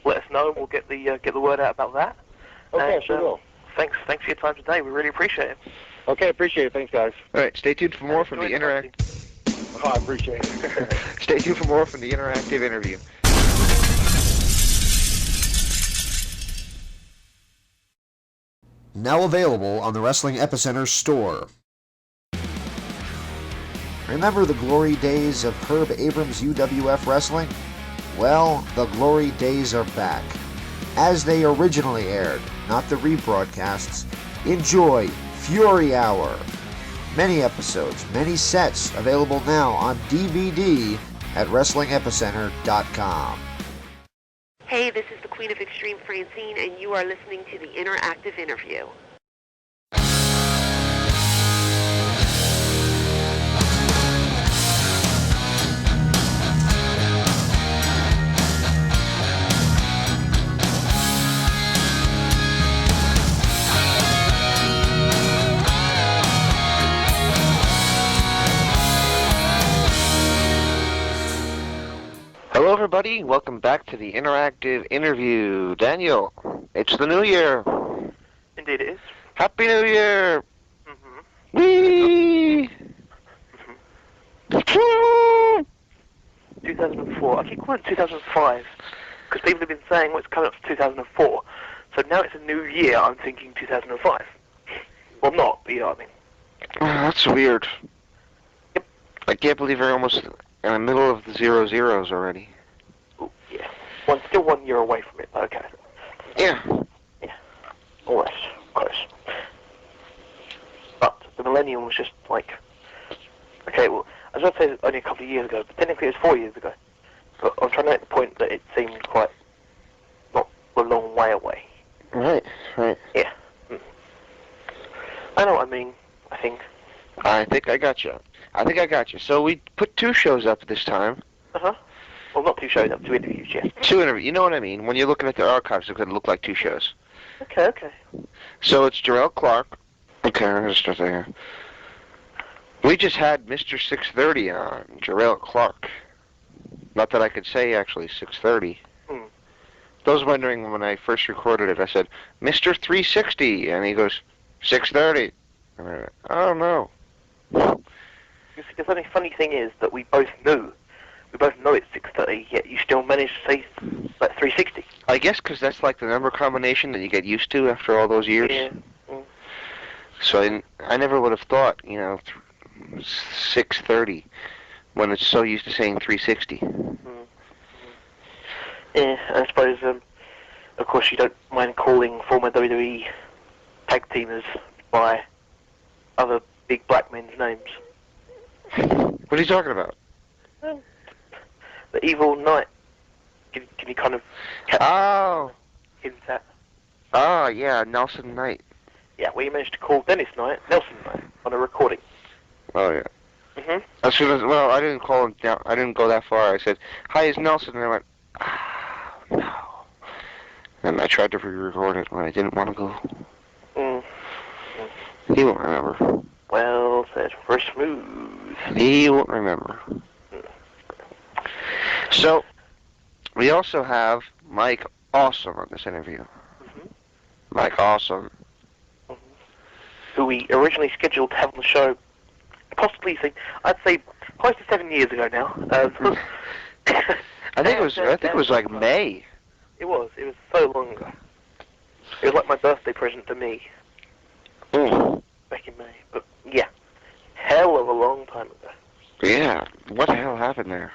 let us know, and we'll get the word out about that. Okay, and, sure will. Thanks for your time today. We really appreciate it. Okay, appreciate it. Thanks, guys. All right, stay tuned for more from the Oh, I appreciate it. Stay tuned for more from the interactive interview. Now available on the Wrestling Epicenter store. Remember the glory days of Herb Abrams' UWF Wrestling? Well, the glory days are back. As they originally aired, not the rebroadcasts, enjoy Fury Hour. Many episodes, many sets available now on DVD at WrestlingEpicenter.com. Hey, this is the Queen of Extreme, Francine, and you are listening to the Interactive Interview. Hello, everybody. Welcome back to the interactive interview. Daniel, it's the new year. Indeed it is. Happy New Year! Mm-hmm. Whee! 2004. I keep calling it 2005 because people have been saying, well, it's coming up to 2004. So now it's a new year, I'm thinking 2005. Well, not, but you know what I mean. Oh, that's weird. Yep. I can't believe we're almost in the middle of the 00s already. Ooh, yeah. Still 1 year away from it, but okay. Yeah. Yeah. Almost. Close. But the millennium was just like... Okay, well, I was about to say it was only a couple of years ago, but technically it was 4 years ago. But I'm trying to make the point that it seemed quite... not a long way away. Right. Yeah. I know what I mean, I think. I think I got you. So we put 2 shows up this time. Uh-huh. Well, not 2 shows, 2 interviews, yeah. 2 interviews. You know what I mean? When you're looking at the archives, it could look like 2 shows. Okay. So it's Jarrell Clark. Okay, I'm gonna start there. We just had Mr. 630 on, Jarrell Clark. Not that I could say actually 630. Those wondering when I first recorded it, I said, Mr. 360, and he goes, 630. And I went, I don't know. The funny thing is that we both know it's 630, yet you still manage to say like 360. I guess because that's like the number combination that you get used to after all those years. Yeah. So I never would have thought, 630 when it's so used to saying 360. Yeah, I suppose, of course, you don't mind calling former WWE tag teamers by other big black men's names. What are you talking about? The Evil Knight. Can you kind of hint at? Oh, yeah, Nelson Knight. Yeah, well, you managed to call Dennis Knight Nelson Knight on a recording. Oh, yeah. As soon as, I didn't call him down. I didn't go that far. I said, hi, it's Nelson. And I went, no. And I tried to re-record it when I didn't want to go. He won't remember. Well said. For smooth. He won't remember. So, we also have Mike Awesome on this interview. Mike Awesome. Who we originally scheduled to have on the show, possibly, I'd say, close to 7 years ago now. I think it was like May. It was so long ago. It was like my birthday present to me. Back in May. But, yeah. Hell of a long time ago. Yeah. What the hell happened there?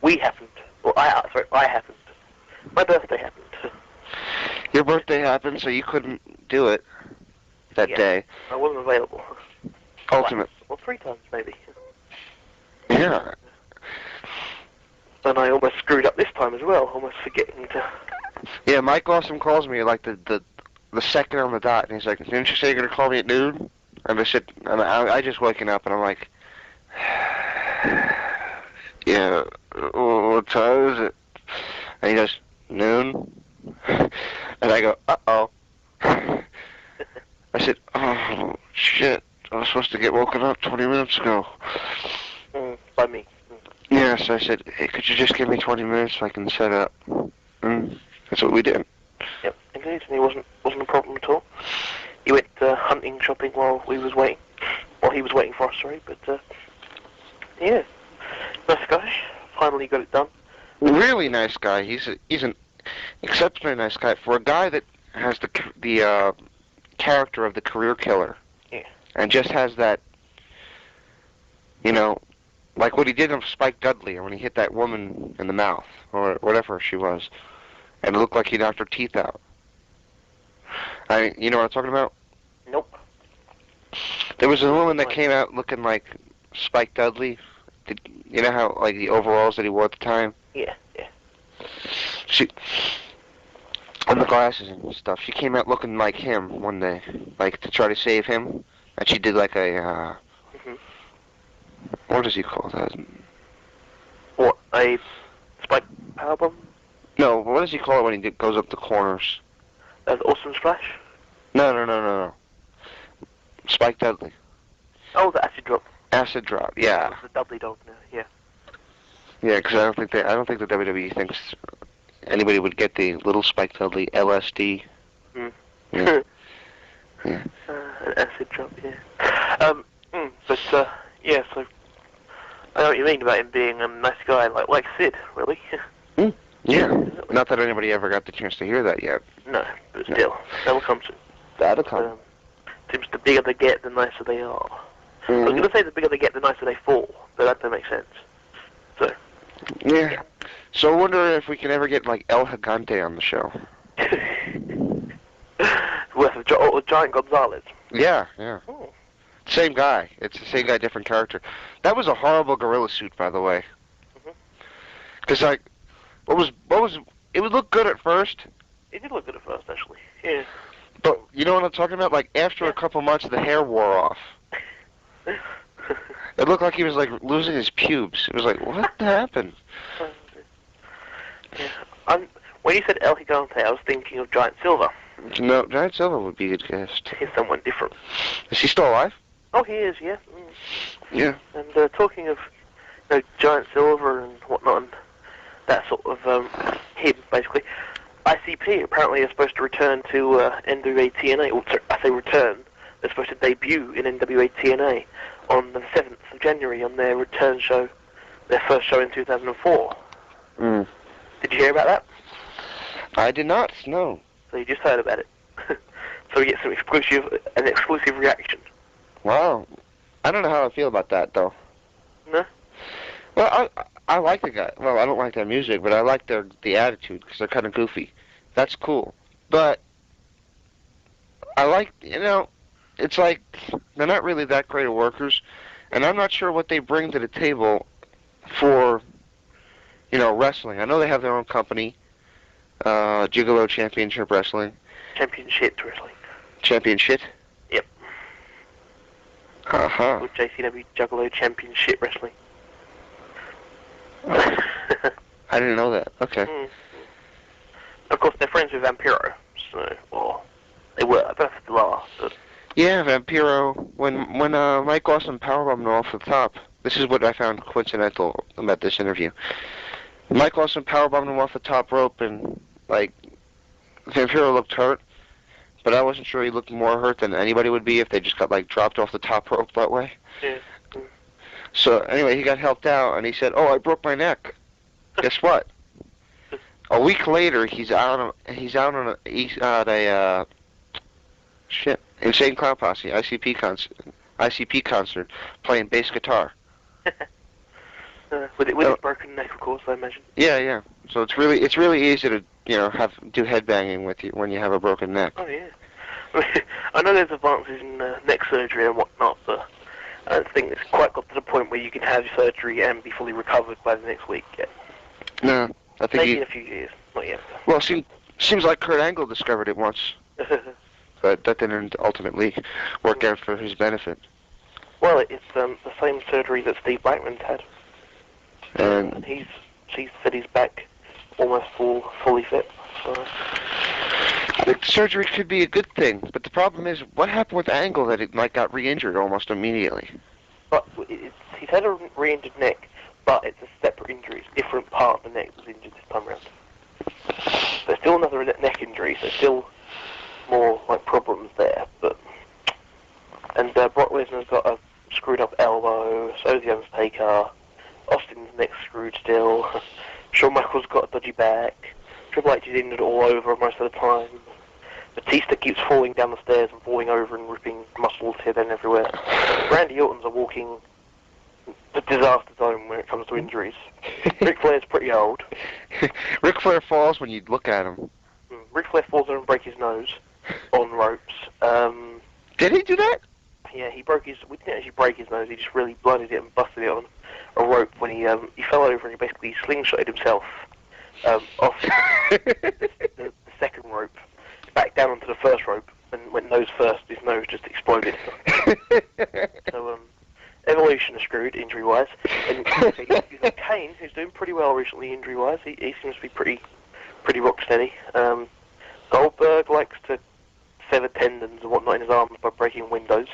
We happened. Well, I happened. My birthday happened. Your birthday happened, so you couldn't do it that day. I wasn't available. Ultimate. Well, 3 times, maybe. Yeah. And I almost screwed up this time as well, almost forgetting to... Yeah, Mike Awesome calls me like the second on the dot, and he's like, didn't you say you're going to call me at noon? And I just waking up, and I'm like, yeah, what time is it? And he goes, noon? And I go, uh-oh. I said, oh, shit, I was supposed to get woken up 20 minutes ago. By me. Yes, I said, hey, could you just give me 20 minutes so I can set up? That's what we did. Yep, indeed, and he wasn't a problem at all. He went hunting, shopping while he was waiting for us, sorry, but, yeah, nice guy. Finally got it done. Really nice guy. He's an exceptionally nice guy for a guy that has the character of the career killer. Yeah. And just has that, like what he did on Spike Dudley, when he hit that woman in the mouth, or whatever she was, and it looked like he knocked her teeth out. You know what I'm talking about? Nope. There was a woman that came out looking like Spike Dudley. You know how, like, the overalls that he wore at the time? Yeah. And the glasses and stuff. She came out looking like him one day, like to try to save him. And she did like a, what does he call that? What, a Spike album? No, what does he call it when he goes up the corners? Awesome Splash? No. Spike Dudley. Oh, the acid drop. Acid drop, yeah. It's the Dudley dog now, yeah. Yeah, because I don't think the WWE thinks anybody would get the little Spike Dudley LSD. Yeah. Yeah. An acid drop, yeah. But yeah, so I know what you mean about him being a nice guy, like Sid, really. Yeah. Not that anybody ever got the chance to hear that yet. No, but still, that'll come soon. That'll come. Seems the bigger they get, the nicer they are. I was going to say the bigger they get, the nicer they fall, but that don't make sense. So. Yeah. So I wonder if we can ever get, like, El Gigante on the show. With Giant Gonzalez. Yeah. Oh. Same guy. It's the same guy, different character. That was a horrible gorilla suit, by the way. Because, like, what was... It would look good at first. It did look good at first, actually. Yeah. But, you know what I'm talking about? Like, after a couple months, the hair wore off. It looked like he was like losing his pubes. It was like, what happened? Yeah. When you said El Gigante, I was thinking of Giant Silver. No, Giant Silver would be a good guest. He's someone different. Is he still alive? Oh, he is, yeah. Yeah. And talking of Giant Silver and whatnot, and that sort of him, basically, ICP apparently is supposed to return to NWA TNA, or I say return, they're supposed to debut in NWA TNA on the 7th of January on their return show, their first show in 2004. Mm. Did you hear about that? I did not, no. So you just heard about it. So we get an exclusive reaction. Wow. I don't know how I feel about that, though. No? Well, I like the guy. Well, I don't like their music, but I like the attitude, because they're kind of goofy. That's cool. But I like, it's like they're not really that great of workers, and I'm not sure what they bring to the table for, wrestling. I know they have their own company, Gigolo Championship Wrestling. Championship Wrestling. Championship? Yep. Uh-huh. With JCW Juggalo Championship Wrestling. I didn't know that. Okay. Mm. Of course, they're friends with Vampiro, so, well, they were, I don't know if they still are, but... Yeah, Vampiro, when Mike Awesome powerbombed him off the top, this is what I found coincidental about this interview. Mike Awesome powerbombed him off the top rope, and, Vampiro looked hurt, but I wasn't sure he looked more hurt than anybody would be if they just got, dropped off the top rope that way. Yeah. So, anyway, he got helped out, and he said, "Oh, I broke my neck." Guess what? A week later, he's out on a Insane Clown Posse ICP concert playing bass guitar. With his broken neck, of course, I imagine. Yeah. So it's really easy to do headbanging with you when you have a broken neck. Oh yeah. I know there's advances in neck surgery and whatnot, but I don't think it's quite got to the point where you can have surgery and be fully recovered by the next week yet. No, I think maybe in a few years, not yet. Well, seems like Kurt Angle discovered it once, but that didn't ultimately work out for his benefit. Well, it's the same surgery that Steve Blackman's had, and he said he's back almost fully fit. So. I think surgery could be a good thing, but the problem is, what happened with Angle that it got re-injured almost immediately? But he's had a re-injured neck, but it's a separate injury. It's a different part of the neck that was injured this time around. There's still another neck injury, so still more problems there. And Brock Lesnar's got a screwed up elbow, so's the Undertaker, Austin's neck's screwed still, Shawn Michaels got a dodgy back, Triple H is injured all over most of the time, Batista keeps falling down the stairs and falling over and ripping muscles here, there and everywhere. Randy Orton's a walking disaster zone when it comes to injuries. Ric Flair's pretty old. Ric Flair falls when you look at him. Ric Flair falls over and breaks his nose on ropes. Did he do that? Yeah, we didn't actually break his nose, he just really blooded it and busted it on a rope when he fell over and he basically slingshotted himself off the second rope, back down onto the first rope, and went nose first, his nose just exploded. So, Evolution is screwed, injury-wise. And Kane, who's doing pretty well recently, injury-wise, he seems to be pretty rock steady. Goldberg likes to sever tendons and whatnot in his arms by breaking windows.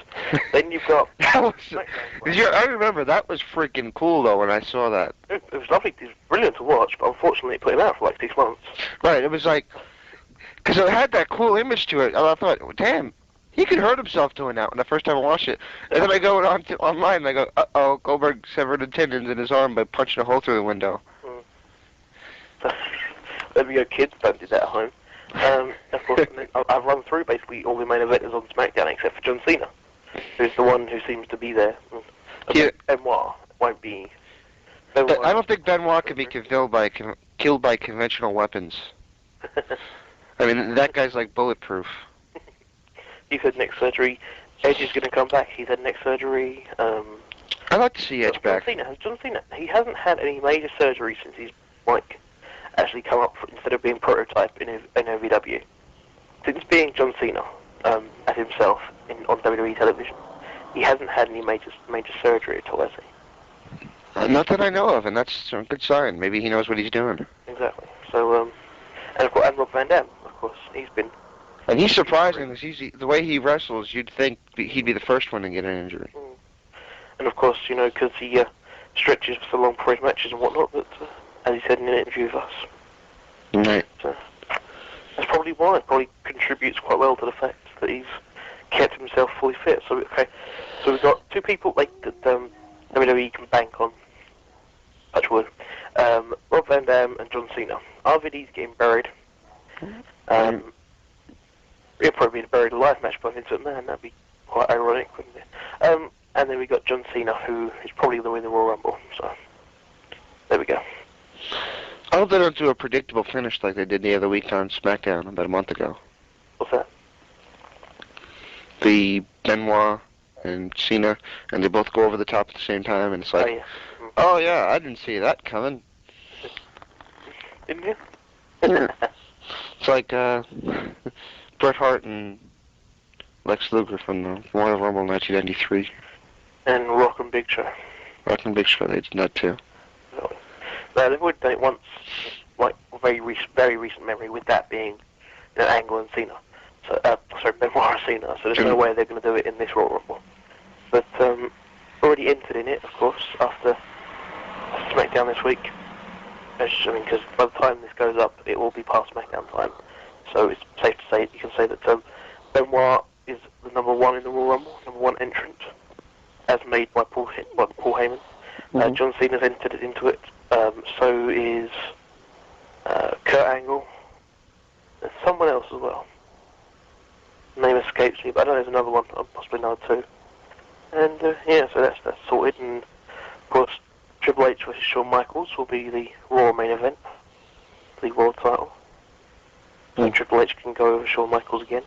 Then you've got... I remember, that was freaking cool, though, when I saw that. It was lovely, it was brilliant to watch, but unfortunately it put him out for 6 months. Right, it was like... Because it had that cool image to it, and I thought, damn, he could hurt himself doing that when the first time I watched it. And then I go online and I go, uh-oh, Goldberg severed the tendons in his arm by punching a hole through the window. There we go, kids, don't do that at home. Of course, I've run through basically all the main eventers on SmackDown except for John Cena, who's the one who seems to be there. Benoit won't be. I don't think Benoit can be killed by conventional weapons. I mean, that guy's like bulletproof. He's had neck surgery. Edge is going to come back. He's had neck surgery. I'd like to see Edge back. John Cena, he hasn't had any major surgery since he's actually come up instead of being prototype in OVW. Since being John Cena as himself on WWE television, he hasn't had any major surgery at all, has he? Not that I know of, and that's a good sign. Maybe he knows what he's doing. Exactly. So, and of course, and Rob Van Dam, of course, he's been. And he's surprising. The way he wrestles, you'd think he'd be the first one to get an injury. And of course, you know, because he stretches for so long for his matches and whatnot, but as he said in an interview with us, right. That's probably why. It probably contributes quite well to the fact that he's kept himself fully fit. So so we've got two people like that WWE can bank on. Touch wood. Rob Van Dam and John Cena. RVD's getting buried. It'll probably be a buried alive match by Vince McMahon. That'd be quite ironic, wouldn't it? And then we got John Cena, who is probably going to win the Royal Rumble. So there we go. I hope they don't do a predictable finish like they did the other week on SmackDown about a month ago. What's that? The Benoit and Cena, and they both go over the top at the same time, and it's like, oh yeah, I didn't see that coming. Didn't you? Yeah. It's like Bret Hart and Lex Luger from the Royal Rumble 1993. And Rock and Big Show. Rock and Big Show, they did that too. No, they've already done it once, like very recent memory, with that being Angle and Cena. So, Benoit and Cena. So there's no way they're going to do it in this Royal Rumble. But already entered in it, of course, after SmackDown this week. Because by the time this goes up, it will be past SmackDown time. So it's safe to say, you can say that Benoit is the number one in the Royal Rumble, number one entrant, as made by Paul Heyman. John Cena's entered into it. So is Kurt Angle. There's someone else as well. Name escapes me, but I know there's another one, possibly another two. And so that's sorted. And of course, Triple H versus Shawn Michaels will be the Raw main event, the world title. So Triple H can go over Shawn Michaels again.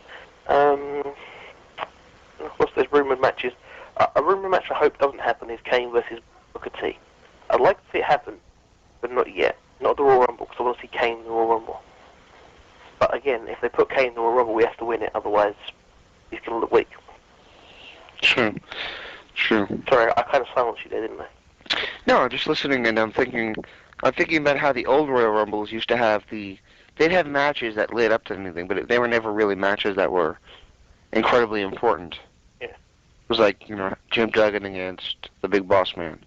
And of course, there's rumoured matches. A rumoured match I hope doesn't happen is Kane versus Booker T. I'd like to see it happen, but not yet. Not at the Royal Rumble, because I want to see Kane in the Royal Rumble. But again, if they put Kane in the Royal Rumble, we have to win it, otherwise he's going to look weak. True. Sorry, I kind of silenced you there, didn't I? No, I'm just listening, and I'm thinking about how the old Royal Rumbles used to have they'd have matches that led up to anything, but they were never really matches that were incredibly important. Yeah. It was like, Jim Duggan against the Big Boss Man.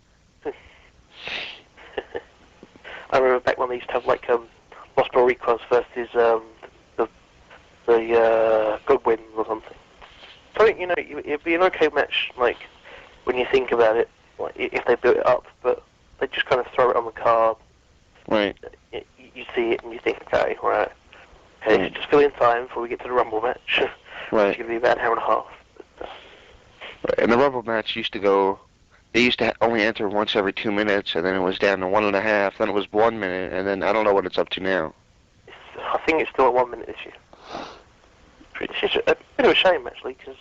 I remember back when they used to have like Los Barricos versus the Goodwins or something. So it'd be an okay match, like when you think about it, like if they built it up, but they just kind of throw it on the card. Right. You see it and you think, okay, right, just fill in time before we get to the Rumble match. Right. It's going to be about an hour and a half. Right. And the Rumble match used to go. They used to only enter once every 2 minutes, and then it was down to 1.5. Then it was 1 minute, and then I don't know what it's up to now. I think it's still at 1 minute this year. It's just a bit of a shame, actually, because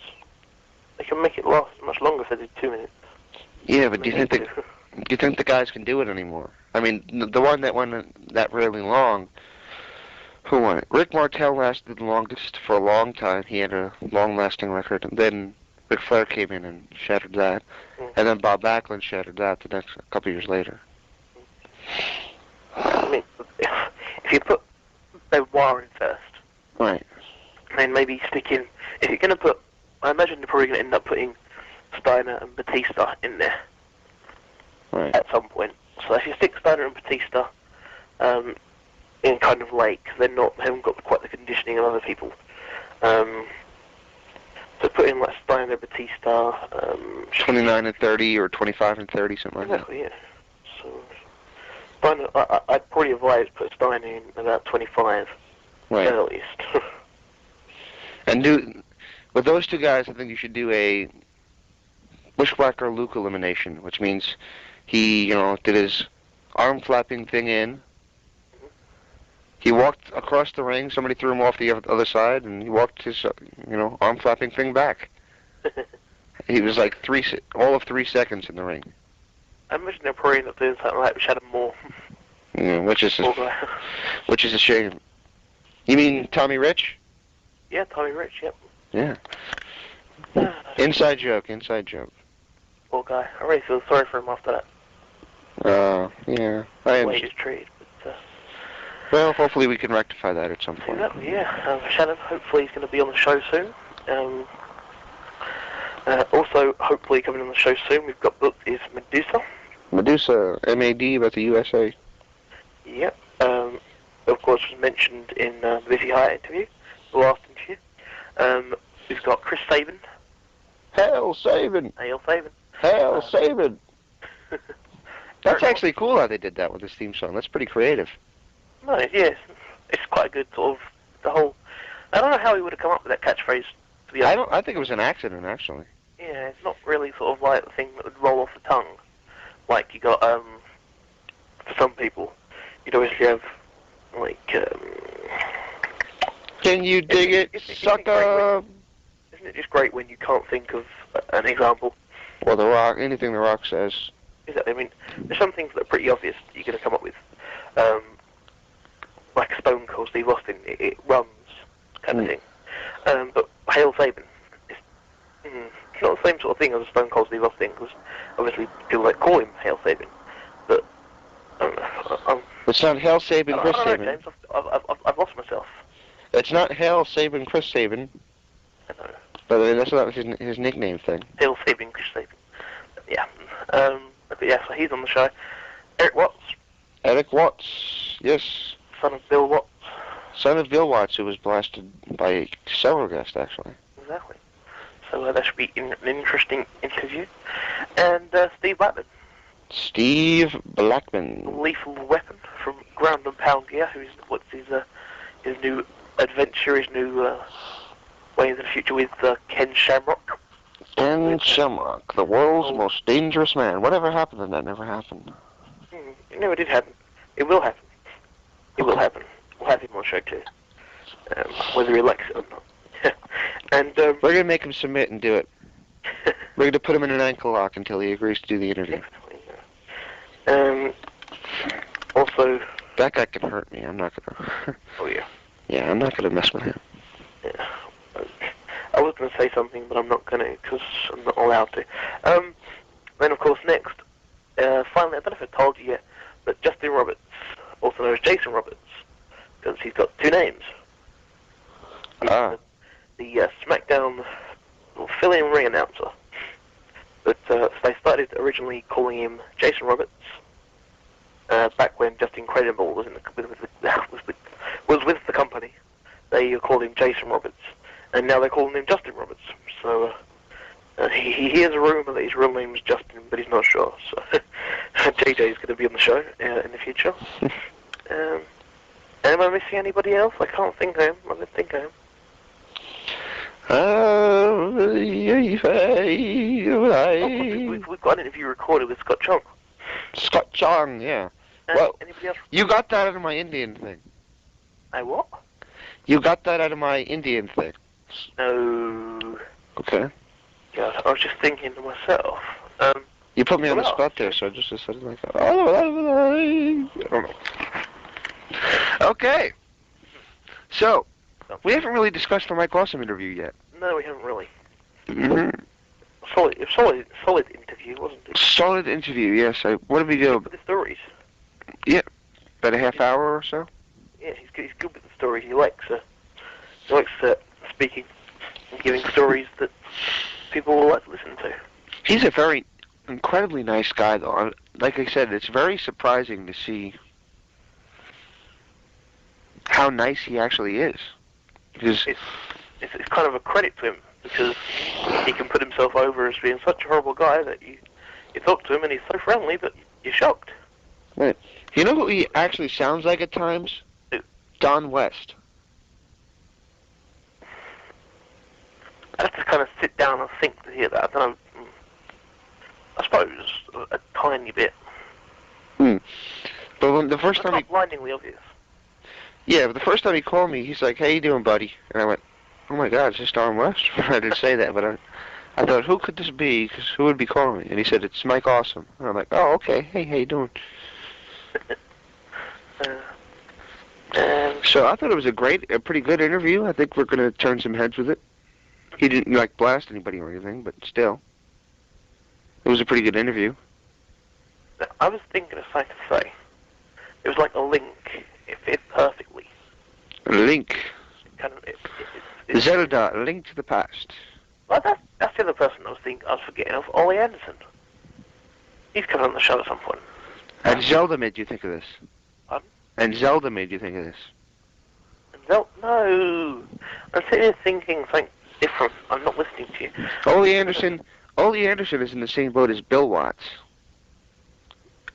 they can make it last much longer if they did 2 minutes. Yeah, but do you think the guys can do it anymore? I mean, the one that went that really long, who won it? Rick Martel lasted the longest for a long time. He had a long-lasting record, and then Ric Flair came in and shattered that, and then Bob Backlund shattered that a couple years later. I mean, if you put Benoit in first, right, then maybe stick in. If you're going to put, I imagine they're probably going to end up putting Steiner and Batista in there, right, at some point. So if you stick Steiner and Batista in kind of late, they haven't got quite the conditioning of other people. So put in like Steiner, Batista, 29 and 30 or 25 and 30, something like that. Exactly, yeah. So Steiner, I'd probably advise put Steiner in about 25, right, earliest. And with those two guys, I think you should do a Bushwhacker Luke elimination, which means he, did his arm flapping thing in. He walked across the ring, somebody threw him off the other side, and he walked his, arm flapping thing back. He was like all of 3 seconds in the ring. I imagine they're probably not doing something like Shadow Moore. Yeah, which is a shame. You mean Tommy Rich? Yeah, Tommy Rich, yep. Yeah. Inside joke, inside joke. Poor guy. I really feel sorry for him after that. Yeah. The way he was treated. But, well, hopefully we can rectify that at some point. exactly, yeah. Shannon, hopefully he's going to be on the show soon. Also, hopefully coming on the show soon, we've got booked is Medusa. Medusa, M-A-D, about the USA. Yep. Of course, was mentioned in the Busy High interview, the last interview. We've got Chris Sabin. Hail Sabin! Hail Sabin. Hail Sabin! That's actually cool how they did that with this theme song. That's pretty creative. No, yes. It's quite a good sort of, the whole, I don't know how he would have come up with that catchphrase, to be honest. I think it was an accident, actually. Yeah, it's not really sort of like the thing that would roll off the tongue. Like you got, for some people, you'd obviously have, like, Can you dig it, sucker? Isn't it just great when you can't think of an example? Well, The Rock, anything The Rock says. Exactly. I mean, there's some things that are pretty obvious that you're going to come up with. Like Stone Cold Steve Austin, it runs, kind of thing. But Hail Sabin, it's not the same sort of thing as a Stone Cold Steve Austin, because obviously people like call him Hail Sabin. But, I don't know. It's not Hail Sabin, Chris I don't know, Sabin. James, I've lost myself. It's not Hail Sabin, Chris Sabin. I know. But I mean, that's not his nickname thing. Hail Sabin, Chris Sabin. Yeah. But yeah, so he's on the show. Eric Watts. Eric Watts, yes. Son of Bill Watts. Son of Bill Watts, who was blasted by several guests, actually. Exactly. So that should be an interesting interview. And Steve Blackman. Steve Blackman. Lethal Weapon from Ground and Pound Gear, what's his new adventure, his new way into the future with Ken Shamrock. Ken Shamrock, the world's most dangerous man. Whatever happened to that never happened. It never did happen. It will happen. It will happen. We'll have him on the show too. Whether he likes it or not. And we're going to make him submit and do it. We're going to put him in an ankle lock until he agrees to do the interview. Also... That guy can hurt me. I'm not going to... Oh, yeah. Yeah, I'm not going to mess with him. Yeah. I was going to say something, but I'm not going to, because I'm not allowed to. Then, of course, next, finally, I don't know if I told you yet, but Justin Roberts, also known as Jason Roberts, because he's got two names. He's the SmackDown fill-in ring announcer. But they started originally calling him Jason Roberts, back when Just Incredible was with the company. They called him Jason Roberts. And now they're calling him Justin Roberts. So he hears a rumor that his real name is Justin, but he's not sure. So JJ's going to be on the show in the future. Am I missing anybody else? I can't think of him. I don't think of him. We've got an interview recorded with Scott Chong. Scott Chong, yeah. Well, anybody else? You got that out of my Indian thing. I what? You got that out of my Indian thing. No. Okay. God, I was just thinking to myself. You put me on the spot there, so I just decided like that. I don't know. Okay. So, we haven't really discussed the Mike Awesome interview yet. No, we haven't really. Mm-hmm. Solid interview, wasn't it? Solid interview, yes. What did we do? Good with the stories. Yeah. About a half hour or so? Yeah, he's good with the stories. He likes speaking and giving stories that people will like to listen to. He's a very incredibly nice guy, though. Like I said, it's very surprising to see how nice he actually is. Because it's kind of a credit to him, because he can put himself over as being such a horrible guy that you talk to him and he's so friendly, but you're shocked. Right. You know who he actually sounds like at times? Who? Don West. I have to kind of sit down and think to hear that. I don't know. I suppose a tiny bit. But when the first time not blindingly obvious. Yeah, but the first time he called me, he's like, "How you doing, buddy?" And I went, "Oh my God, it's just Don West." I didn't say that, but I thought, who could this be? Because who would be calling me? And he said, "It's Mike Awesome." And I'm like, "Oh, okay. Hey, how you doing?" So I thought it was a pretty good interview. I think we're going to turn some heads with it. He didn't, like, blast anybody or anything, but still. It was a pretty good interview. I was thinking of something to say. It was like a link. It fit perfectly. A link. Kind of, Zelda, a link to the past. Well, that's the other person I was forgetting of, Ollie Anderson. He's coming on the show at some point. And Zelda made you think of this. Pardon? And Zelda made you think of this. No. I'm sitting here thinking something different. I'm not listening to you. Ollie Anderson is in the same boat as Bill Watts.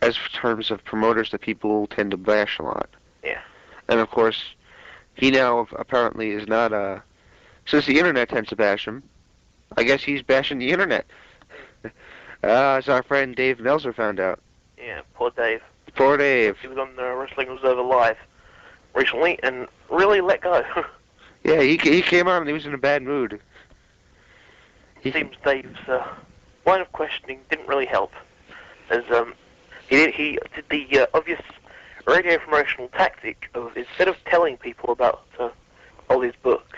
As terms of promoters that people tend to bash a lot. Yeah. And of course, he now apparently is not since the internet tends to bash him, I guess he's bashing the internet. As our friend Dave Meltzer found out. Yeah, poor Dave. Poor Dave. He was on Wrestling Observer Live recently and really let go. Yeah, he came on and he was in a bad mood. Seems Dave's line of questioning didn't really help. As he did the obvious radio promotional tactic of, instead of telling people about Ollie's book,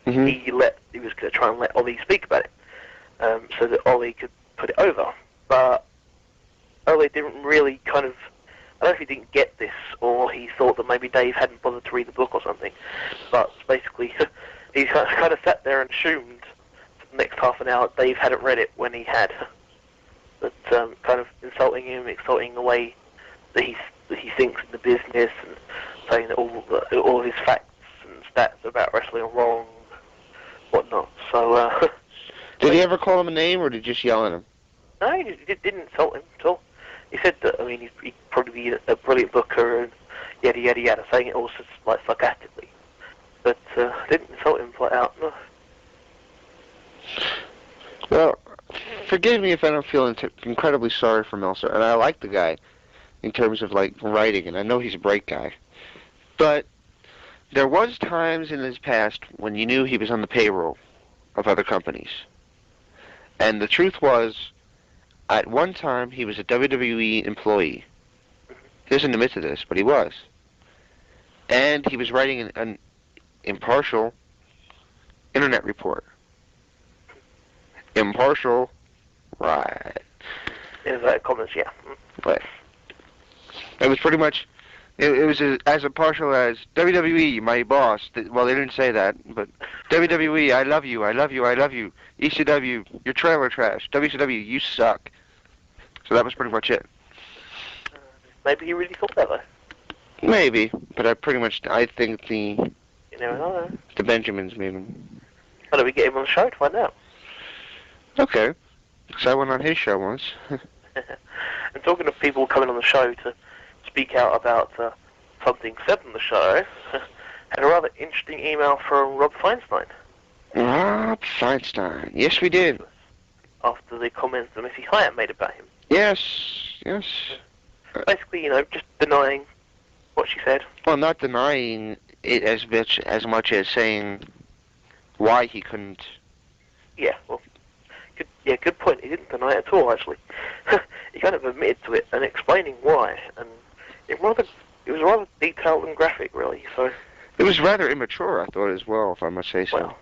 he was going to try and let Ollie speak about it, so that Ollie could put it over. But Ollie didn't really I don't know if he didn't get this, or he thought that maybe Dave hadn't bothered to read the book or something. But basically, he kind of sat there and assumed for the next half an hour Dave hadn't read it when he had. But kind of insulting the way that he thinks in the business, and saying that all of his facts and stats about wrestling are wrong, whatnot. So, did he ever call him a name, or did he just yell at him? No, he didn't insult him at all. He said that, he'd probably be a brilliant booker and yada yada yada, saying it all like sarcastically. But didn't insult him flat out, no. Well, forgive me if I don't feel incredibly sorry for Meltzer, and I like the guy in terms of, like, writing, and I know he's a bright guy. But there was times in his past when you knew he was on the payroll of other companies. And the truth was, at one time, he was a WWE employee. He doesn't admit to this, but he was. And he was writing an impartial internet report. Impartial, right. Inverted commas, yeah. Right. It was pretty much, it was as impartial as WWE, my boss. Well, they didn't say that, but WWE, I love you, I love you, I love you. ECW, your trailer trash. WCW, you suck. So that was pretty much it. Maybe he really thought that, though. Maybe, but I think You never know. the Benjamins made him. Why don't we get him on the show to find out? Okay. Because I went on his show once. And talking of people coming on the show to speak out about something said on the show, had a rather interesting email from Rob Feinstein. Rob Feinstein. Yes, we did. After the comments that Missy Hyatt made about him. Yes. Basically, just denying what she said. Well, not denying it as much as saying why he couldn't. Yeah, well, good point. He didn't deny it at all, actually. He kind of admitted to it and explaining why, and it was rather detailed and graphic, really. So it was rather immature, I thought, as well, if I must say so. Well,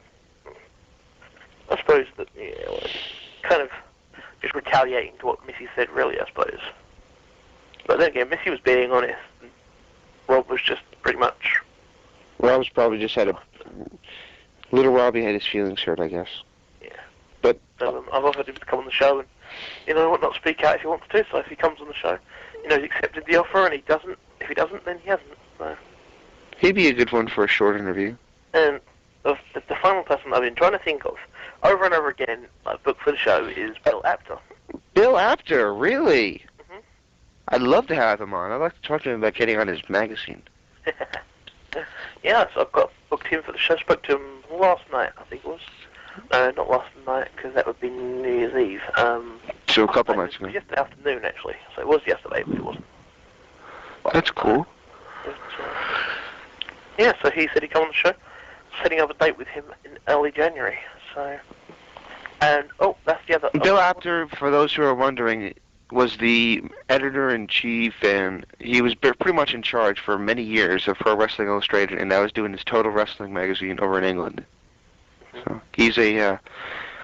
I suppose that it's kind of just retaliating to what Missy said, really, I suppose. But then again, Missy was being honest, and Rob was just pretty much. Rob's probably just had little Robbie had his feelings hurt, I guess. Yeah. But so, I've offered him to come on the show, and not speak out if he wants to. So if he comes on the show, he's accepted the offer, and he doesn't. If he doesn't, then he hasn't. So. He'd be a good one for a short interview. And the final person I've been trying to think of, over and over again, I've booked for the show, is Bill Apter. Bill Apter, really? Mm-hmm. I'd love to have him on. I'd like to talk to him about getting on his magazine. Yeah, so I've got booked him for the show. Spoke to him last night, I think it was. No, not last night, because that would be New Year's Eve. So a couple nights ago. It was yesterday afternoon, actually. So it was yesterday, but it wasn't. That's cool. Yeah, so he said he'd come on the show. Setting up a date with him in early January. So, and that's the other. Bill Apter, for those who are wondering, was the editor-in-chief, and he was pretty much in charge for many years of Pro Wrestling Illustrated, and now is doing his Total Wrestling magazine over in England. Mm-hmm. So he's a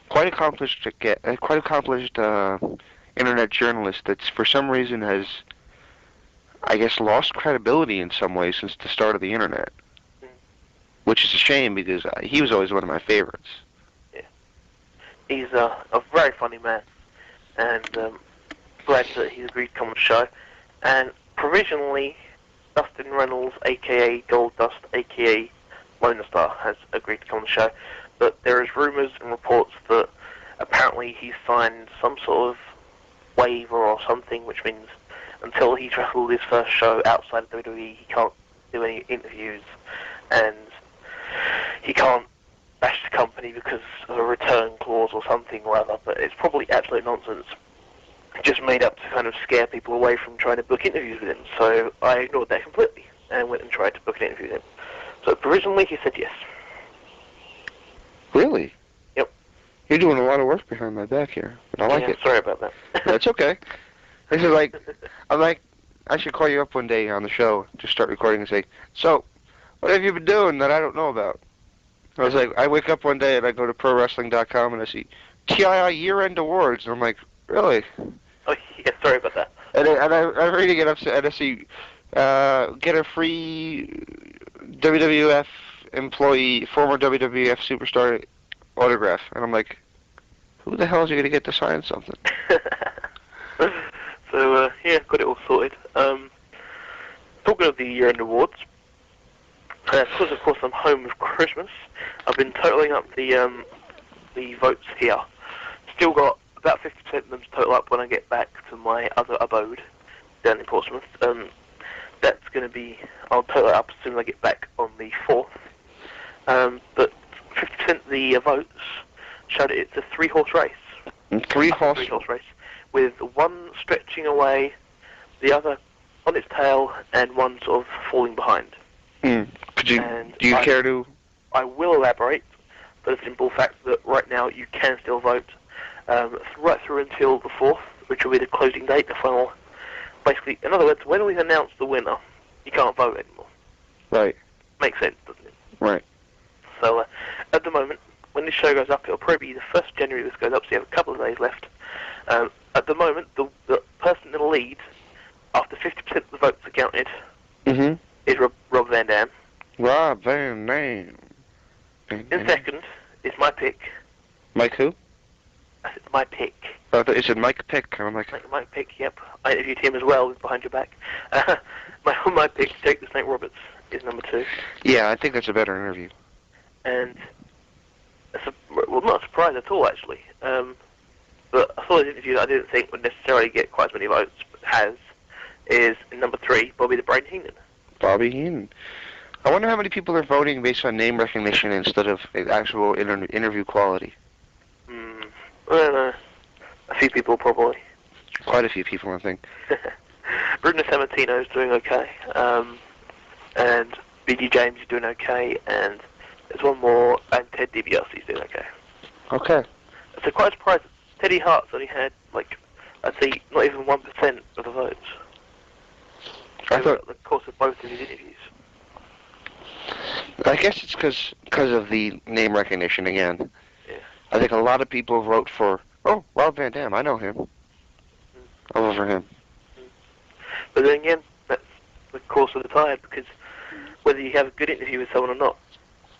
quite accomplished internet journalist that's for some reason has, I guess, lost credibility in some way since the start of the internet, which is a shame because he was always one of my favorites. Yeah, he's a very funny man, and glad that he's agreed to come on the show. And provisionally, Dustin Reynolds, aka Goldust, aka Lone Star, has agreed to come on the show. But there is rumours and reports that apparently he's signed some sort of waiver or something, which means until he's wrestled his first show outside of WWE, he can't do any interviews, and he can't bash the company because of a return clause or something or other. But it's probably absolute nonsense, just made up to kind of scare people away from trying to book interviews with him. So I ignored that completely and went and tried to book an interview with him. So provisionally he said yes. Really? Yep. You're doing a lot of work behind my back here, but I like it. Sorry about that. That's okay. This is like, I'm like, I should call you up one day on the show, just start recording and say, so, what have you been doing that I don't know about? I was like, I wake up one day and I go to ProWrestling.com and I see TII year-end awards, and I'm like, really? Oh, yeah, sorry about that. And I'm ready to get upset, and I see, get a free WWF employee, former WWF superstar autograph, and I'm like, who the hell is you going to get to sign something? So, yeah, got it all sorted. Talking of the year-end awards, because of course I'm home with Christmas, I've been totaling up the votes here. Still got about 50% of them to total up when I get back to my other abode down in Portsmouth. That's going to be, I'll total it up as soon as I get back on the 4th. But 50% of the votes showed it's a three-horse race. Three-horse race, with one stretching away, the other on its tail, and one sort of falling behind. Do you care to? I will elaborate, but the simple fact that right now you can still vote right through until the 4th, which will be the closing date, the final. Basically, in other words, when we announce the winner, you can't vote anymore. Right. Makes sense, doesn't it? Right. So, at the moment, when this show goes up, it'll probably be the 1st of January this goes up, so you have a couple of days left. At the moment, the person in the lead, after 50% of the votes are counted, is Rob Van Dam. Rob Van Dam. In second is my pick. Mike who? I said my pick. Oh, you said Mike Pick. I'm like... Mike Pick, yep. I interviewed him as well, behind your back. My pick, Jake the Snake Roberts, is number 2. Yeah, I think that's a better interview. And, well, not a surprise at all, actually. But I saw this interview that I didn't think would necessarily get quite as many votes, but has, is number 3, Bobby the Brain Heenan. Bobby Heenan. I wonder how many people are voting based on name recognition instead of actual interview quality. I don't know. A few people, probably. Quite a few people, I think. Bruno Sammartino's doing okay. And B.G. James is doing okay. And there's one more, and Ted DiBiase's doing okay. Okay. So quite surprised. Teddy Hart's only had, like, I'd say not even 1% of the votes. Over the course of both of his interviews. I guess it's because of the name recognition again. Yeah. I think a lot of people vote for, oh, Rob Van Dam, I know him. I'll vote for him. But then again, that's the course of the tide, because whether you have a good interview with someone or not.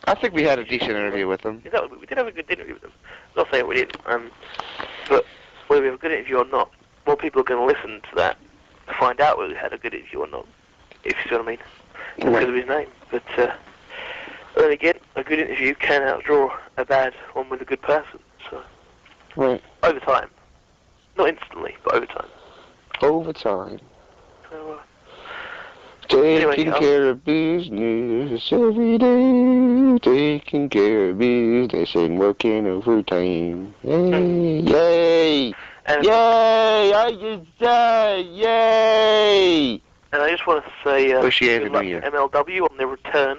I think we had a decent interview with him. We did have a good interview with them. I'm not saying we didn't. But whether we have a good interview or not, more people are going to listen to that to find out whether we had a good interview or not, if you see what I mean, because of his name. But then again, a good interview can outdraw a bad one with a good person. So over time, not instantly, but over time. Over time. So, taking care of business every day. Taking care of business and working overtime. Yay! Yay! Yay! I just died! Yay! And I just want to say good luck to MLW on their return.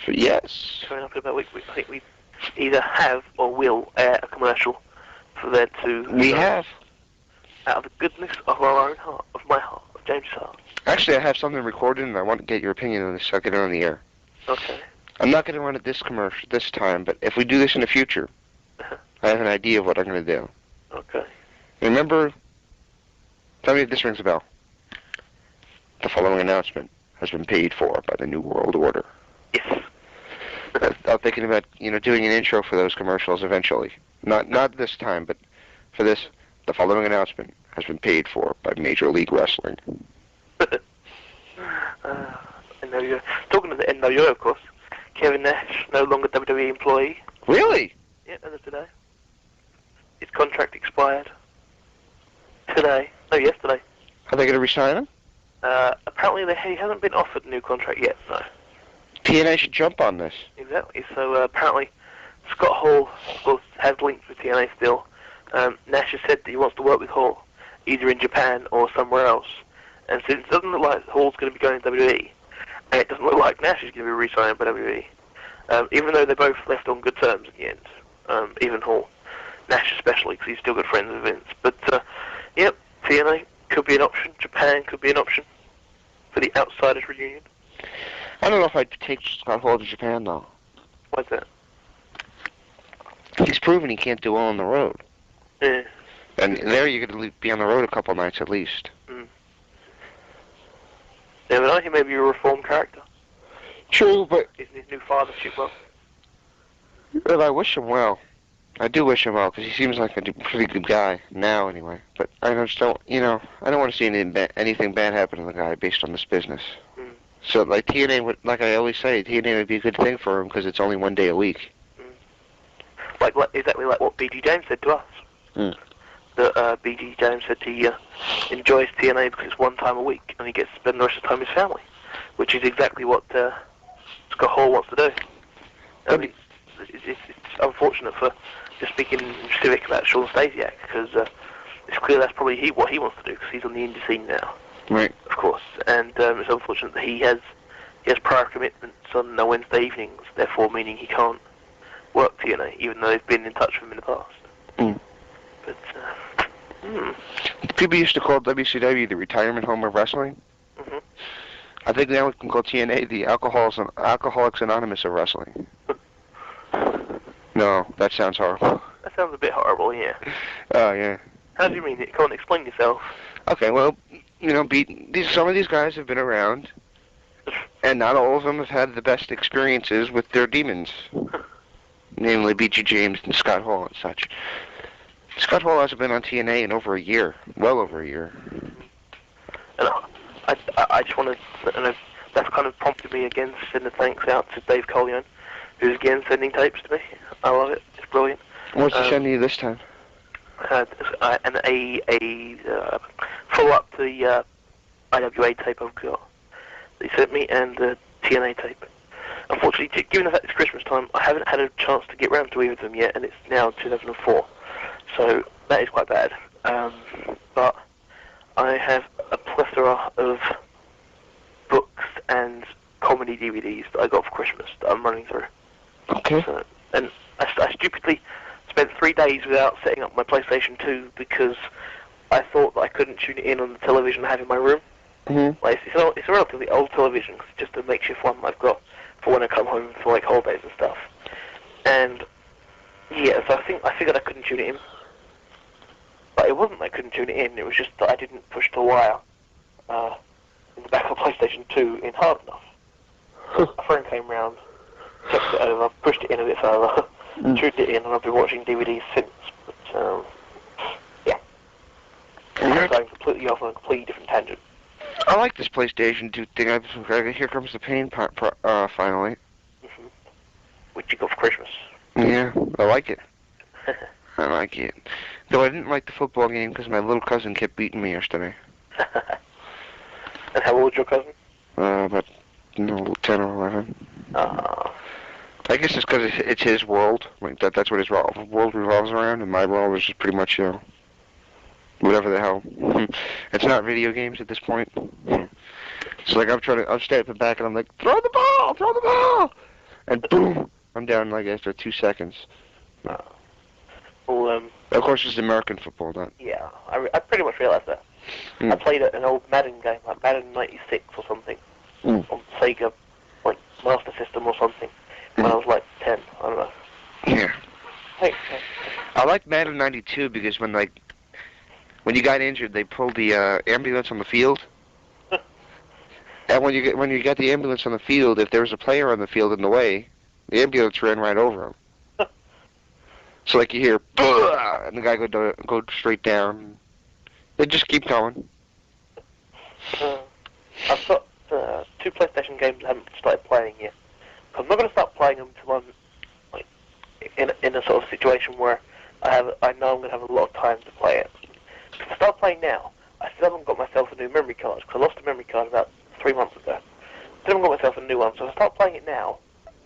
Yes. Coming up in about a week. I think we either have or will air a commercial for them to... We have. Out of the goodness of our own heart, of my heart, of James' heart. Actually, I have something recorded, and I want to get your opinion on this so I get it on the air. Okay. I'm not going to run it this time, but if we do this in the future, I have an idea of what I'm going to do. Okay. Remember, tell me if this rings a bell. The following announcement has been paid for by the New World Order. Yes. I'm thinking about, doing an intro for those commercials eventually. Not this time, but for this, the following announcement has been paid for by Major League Wrestling. NWO. Talking to the NWO, of course. Kevin Nash, no longer WWE employee. Really? Yeah, as of today. His contract expired. Today. No, yesterday. Are they going to resign him? Apparently he hasn't been offered a new contract yet, no. TNA should jump on this. Exactly. So apparently Scott Hall, of course, has links with TNA still. Nash has said that he wants to work with Hall, either in Japan or somewhere else. And since it doesn't look like Hall's going to be going to WWE, and it doesn't look like Nash is going to be re-signed by WWE, even though they both left on good terms in the end, even Hall. Nash especially, because he's still good friends with Vince. But, yep, TNA could be an option. Japan could be an option for the Outsiders reunion. I don't know if I'd take Scott Hall to Japan, though. Why's that? He's proven he can't do well on the road. Yeah. And there you're going to be on the road a couple nights at least. Mm. Yeah, but I think maybe a reformed character. True, but... Isn't his new fathership well? Well, I wish him well. I do wish him well, because he seems like a pretty good guy, now anyway. But I just don't, I don't want to see anything bad happen to the guy based on this business. Mm. So, like, TNA would, like I always say, TNA would be a good thing for him, because it's only one day a week. Mm. Exactly like what B.G. James said to us. Mm. That B.G. James said he enjoys TNA because it's one time a week, and he gets to spend the rest of the time with his family, which is exactly what Scott Hall wants to do. I mean, it's unfortunate for just speaking civic about Sean Stasiak, because it's clear that's probably what he wants to do, because he's on the indie scene now. Right. Of course, and it's unfortunate that he has prior commitments on Wednesday evenings, therefore meaning he can't work TNA, even though they've been in touch with him in the past. Mm. But, people used to call WCW the retirement home of wrestling. Mm-hmm. I think now we can call TNA the Alcoholics Anonymous of wrestling. No, that sounds horrible. That sounds a bit horrible, yeah. Oh, yeah. How do you mean it? Come on, explain yourself. Okay, well, some of these guys have been around, and not all of them have had the best experiences with their demons. Namely B.G. James and Scott Hall and such. Scott Hall hasn't been on TNA in over a year. Well over a year. And I just want to, and that's kind of prompted me again to send a thanks out to Dave Collion, who's again sending tapes to me. I love it. It's brilliant. What's he sending you this time? And a follow-up to the IWA tape I've got. They sent me, and the TNA tape. Unfortunately, given the fact it's Christmas time, I haven't had a chance to get round to either of them yet, and it's now 2004. So that is quite bad. But I have a plethora of books and comedy DVDs that I got for Christmas that I'm running through. Okay. So, and I stupidly spent 3 days without setting up my PlayStation 2 because I thought that I couldn't tune it in on the television I have in my room. Mm-hmm. Like, it's a relatively old television, cause it's just a makeshift one I've got for when I come home for like holidays and stuff. And yeah, so I figured I couldn't tune it in. But it wasn't that I couldn't tune it in, it was just that I didn't push the wire in the back of the PlayStation 2 in hard enough. A friend came round, checked it over, pushed it in a bit further, tuned it in, and I've been watching DVDs since. But yeah. I'm going completely off on a completely different tangent. I like this PlayStation 2 thing. Here comes the pain finally. Mm-hmm. Which you got for Christmas. Yeah, I like it. I like it. Though I didn't like the football game because my little cousin kept beating me yesterday. And how old's your cousin? About 10 or 11. I guess it's because it's his world. Like that's what his world revolves around, and my world is just pretty much, whatever the hell. It's not video games at this point. So like I'm stepping back and I'm like, throw the ball, and boom, I'm down like after 2 seconds. Well, of course, it's American football, not. Yeah, I pretty much realised that. I played an old Madden game, like Madden 96 or something, on Sega, like Master System or something. when I was like 10. I don't know. Yeah. Hey. I like Madden 92 because when you got injured, they pulled the ambulance on the field. And when you got the ambulance on the field, if there was a player on the field in the way, the ambulance ran right over him. So like you hear, "Bah!" and the guy go straight down. They just keep going. I've got 2 PlayStation games I haven't started playing yet. I'm not going to start playing them until I'm like in a sort of situation where I know I'm going to have a lot of time to play it. If I start playing now, I still haven't got myself a new memory card because I lost a memory card about 3 months ago. Still haven't got myself a new one, so if I start playing it now,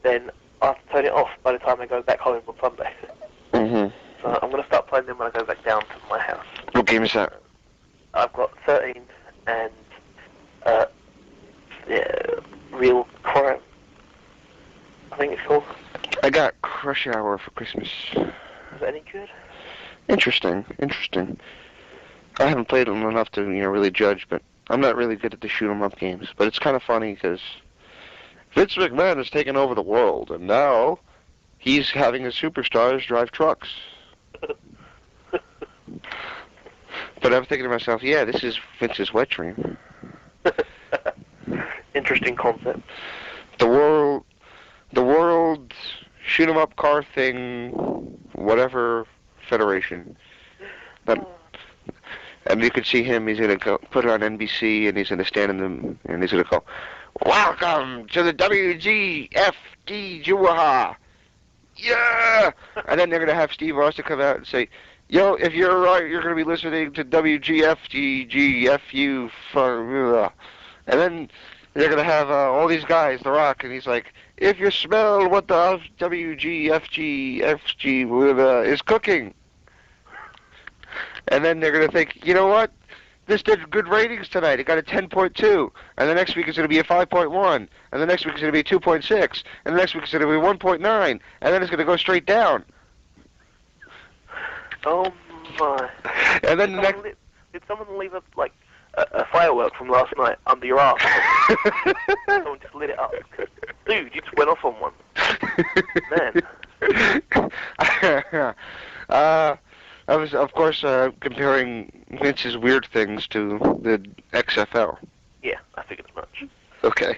then I have to turn it off by the time I go back home on Sunday. Mm-hmm. So I'm going to start playing them when I go back down to my house. What game is that? I've got 13 and Real Crime, I think it's called. I got Crush Hour for Christmas. Is that any good? Interesting. I haven't played them enough to really judge, but I'm not really good at the shoot 'em up games. But it's kind of funny because Vince McMahon has taken over the world, and now he's having his superstars drive trucks. But I'm thinking to myself, yeah, this is Vince's wet dream. Interesting concept. The world shoot 'em up car thing, whatever federation. And you could see him. He's gonna go put it on NBC, and he's gonna stand in them, and he's gonna go, "Welcome to the WGFD Juwaha." Yeah. And then they're gonna have Steve Austin come out and say, "Yo, if you're right, you're gonna be listening to WGFGGFU Formula." And then they're gonna have all these guys, The Rock, and he's like, "If you smell what the WGFGFG is cooking." And then they're going to think, you know what? This did good ratings tonight. It got a 10.2. And the next week it's going to be a 5.1. And the next week it's going to be 2.6. And the next week it's going to be 1.9. And then it's going to go straight down. Oh, my. And then did someone leave a firework from last night under your arm? Someone just lit it up. Dude, you just went off on one. Man. I was, of course, comparing Vince's weird things to the XFL. Yeah, I figured as much. Okay.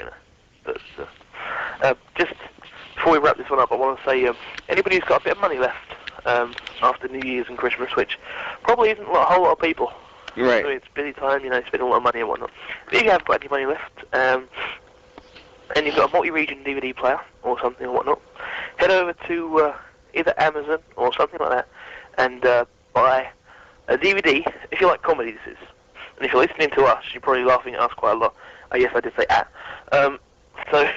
Just before we wrap this one up, I want to say, anybody who's got a bit of money left after New Year's and Christmas, which probably isn't a whole lot of people. Right. I mean, it's busy time, spending a lot of money and whatnot. But if you have got any money left, and you've got a multi-region DVD player or something or whatnot, head over to either Amazon or something like that, and buy a DVD, if you like comedy this is. And if you're listening to us, you're probably laughing at us quite a lot. Oh yes, I did say at. So,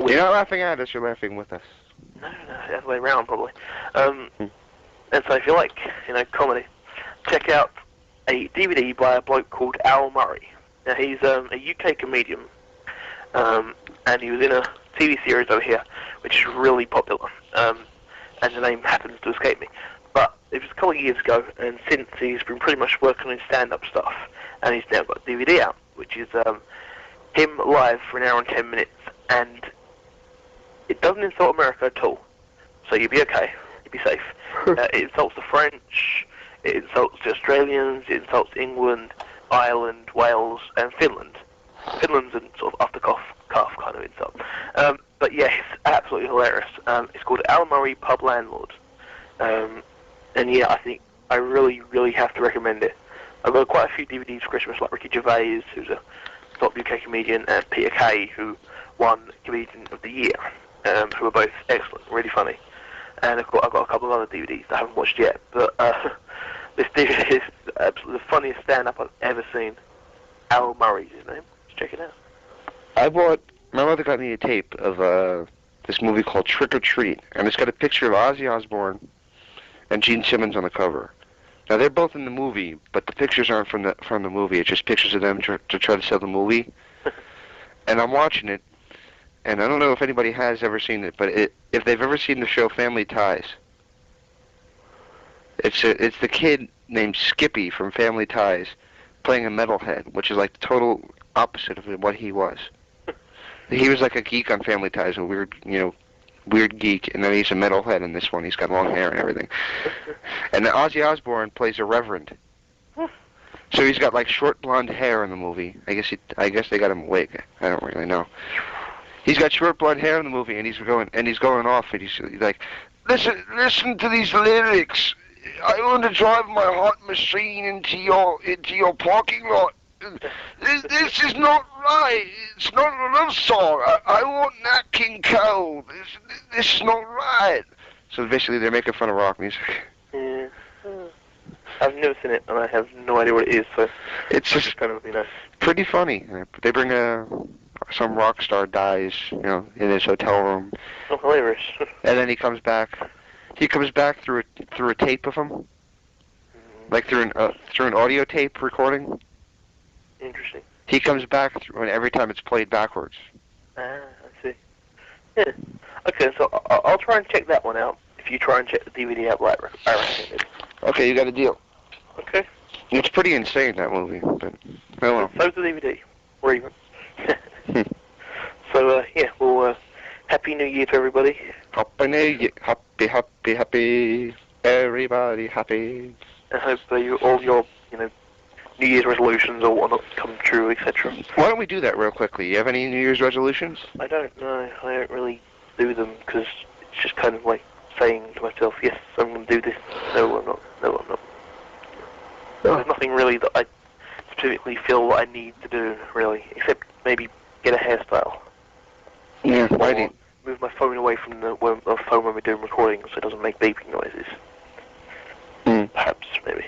you're not laughing at us, you're laughing with us. No, the other way around probably. And so if you like, comedy, check out a DVD by a bloke called Al Murray. Now he's a UK comedian, and he was in a TV series over here, which is really popular. And the name happens to escape me. But it was a couple of years ago, and since he's been pretty much working on his stand-up stuff, and he's now got a DVD out, which is him live for an hour and 10 minutes, and it doesn't insult America at all, so you'll be okay, you'll be safe. It insults the French, it insults the Australians, it insults England, Ireland, Wales, and Finland. Finland's a sort of off-the-cuff kind of insult. But yeah, it's absolutely hilarious. It's called Al Murray Pub Landlord. And yeah, I think I really, really have to recommend it. I've got quite a few DVDs for Christmas, like Ricky Gervais, who's a top UK comedian, and Peter Kay, who won Comedian of the Year, who are both excellent, really funny. And I've got a couple of other DVDs that I haven't watched yet, but this DVD is absolutely the funniest stand-up I've ever seen. Al Murray's his name. Just check it out. My mother got me a tape of this movie called Trick or Treat, and it's got a picture of Ozzy Osbourne and Gene Simmons on the cover. Now they're both in the movie, but the pictures aren't from the movie. It's just pictures of them to try to sell the movie. And I'm watching it, and I don't know if anybody has ever seen it, but if they've ever seen the show Family Ties, it's the kid named Skippy from Family Ties playing a metalhead, which is like the total opposite of what he was. He was like a geek on Family Ties, a weird, weird geek, and then he's a metalhead in this one. He's got long hair and everything. And then Ozzy Osbourne plays a reverend. So he's got like short blonde hair in the movie. I guess they got him a wig. I don't really know. He's got short blonde hair in the movie, and he's going off, and he's like, listen to these lyrics. I want to drive my hot machine into your parking lot. This is not right. It's not a love song. I want Nat King Cole. This is not right. So basically, they're making fun of rock music. Yeah. I've never seen it, and I have no idea what it is. So it's just kind of, pretty funny. They bring some rock star dies, in his hotel room. Oh, hilarious. And then he comes back. He comes back through a tape of him, like through an audio tape recording. Interesting. He comes back through, and every time it's played backwards. I see. Yeah. Okay, so I'll try and check that one out. If you try and check the DVD out later, I reckon it. Okay, you got a deal. Okay. It's pretty insane, that movie, but well. So's the DVD. Or even. So well, Happy New Year to everybody. Happy New Year, happy, everybody happy. I hope all your, New Year's resolutions or whatnot come true, etc. Why don't we do that real quickly? You have any New Year's resolutions? I don't know. I don't really do them because it's just kind of like saying to myself, yes, I'm going to do this. No, I'm not. No, I'm not. There's nothing really that I specifically feel that I need to do, really, except maybe get a hairstyle. Yeah, why do you move my phone away from the phone when we're doing recordings so it doesn't make beeping noises. Perhaps, maybe.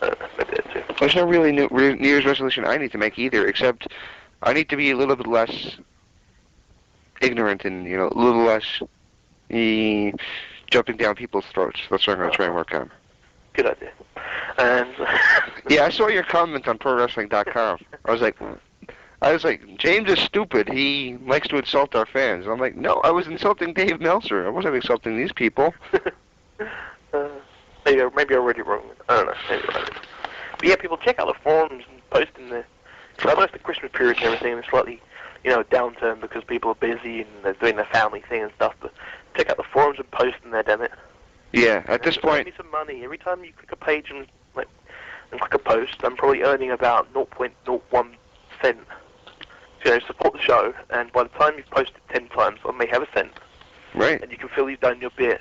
Maybe that too. There's no really New Year's resolution I need to make either, except I need to be a little bit less ignorant and, a little less jumping down people's throats. That's what I'm going to try and work on. Good idea. And yeah, I saw your comment on ProWrestling.com. I was like, James is stupid. He likes to insult our fans. I'm like, no, I was insulting Dave Meltzer. I wasn't insulting these people. Maybe I read it wrong. I don't know. Maybe I did. But yeah, people check out the forums and post in there. I know it's the Christmas period and everything, and it's slightly, downturn because people are busy and they're doing their family thing and stuff. But check out the forums and post in there, damn it. Yeah, at this point. Give me some money. Every time you click a page and click a post, I'm probably earning about 0.01 cent. So, support the show, and by the time you've posted 10 times, I may have a cent. Right. And you can fill these down your beer.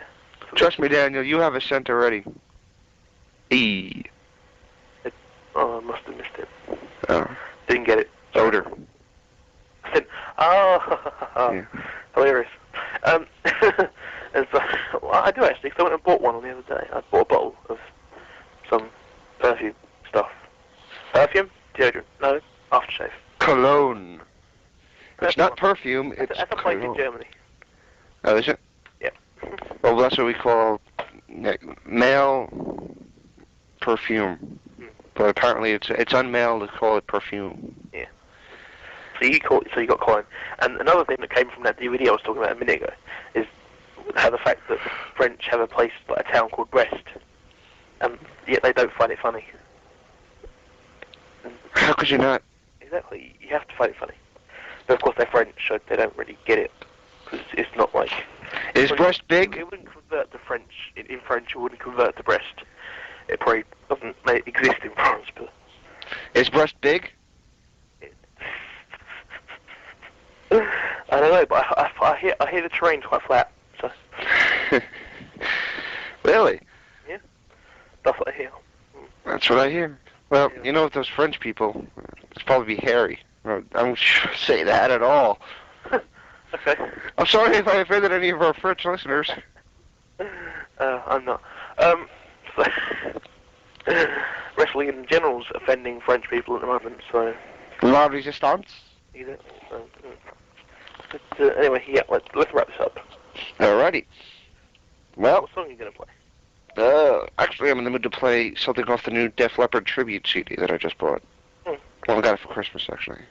Trust me, Daniel, you have a cent already. I must have missed it. Oh. Didn't get it. Odor. Cent. Yeah. Hilarious. And so, well, I do actually, because I went and bought one on the other day. I bought a bottle of some perfume stuff. Perfume? Deodorant? No. Aftershave. Cologne. It's not perfume, it's that's a place in Germany. Oh, is it? Yeah. Well, that's what we call male perfume. But apparently it's unmale to call it perfume. Yeah. So you got cologne. And another thing that came from that DVD I was talking about a minute ago is how the fact that the French have a place, like a town called Brest, and yet they don't find it funny. How could you not? Exactly. You have to find it funny. But of course they're French, so they don't really get it. Because it's not like... Is Brest big? It wouldn't convert to French. In French, it wouldn't convert to Brest. It probably doesn't exist in France, but... Is Brest big? I don't know, but I hear the terrain's quite flat, so... Really? Yeah. That's what I hear. That's what I hear. Well, yeah. Those French people, it's probably hairy. I don't say that at all. Okay. I'm sorry if I offended any of our French listeners. I'm not. So wrestling in general is offending French people at the moment, so... La Resistance? Exactly. But anyway, yeah, let's wrap this up. Alrighty. Well... What song are you going to play? Actually, I'm in the mood to play something off the new Def Leppard tribute CD that I just bought. Well, I got it for Christmas, actually.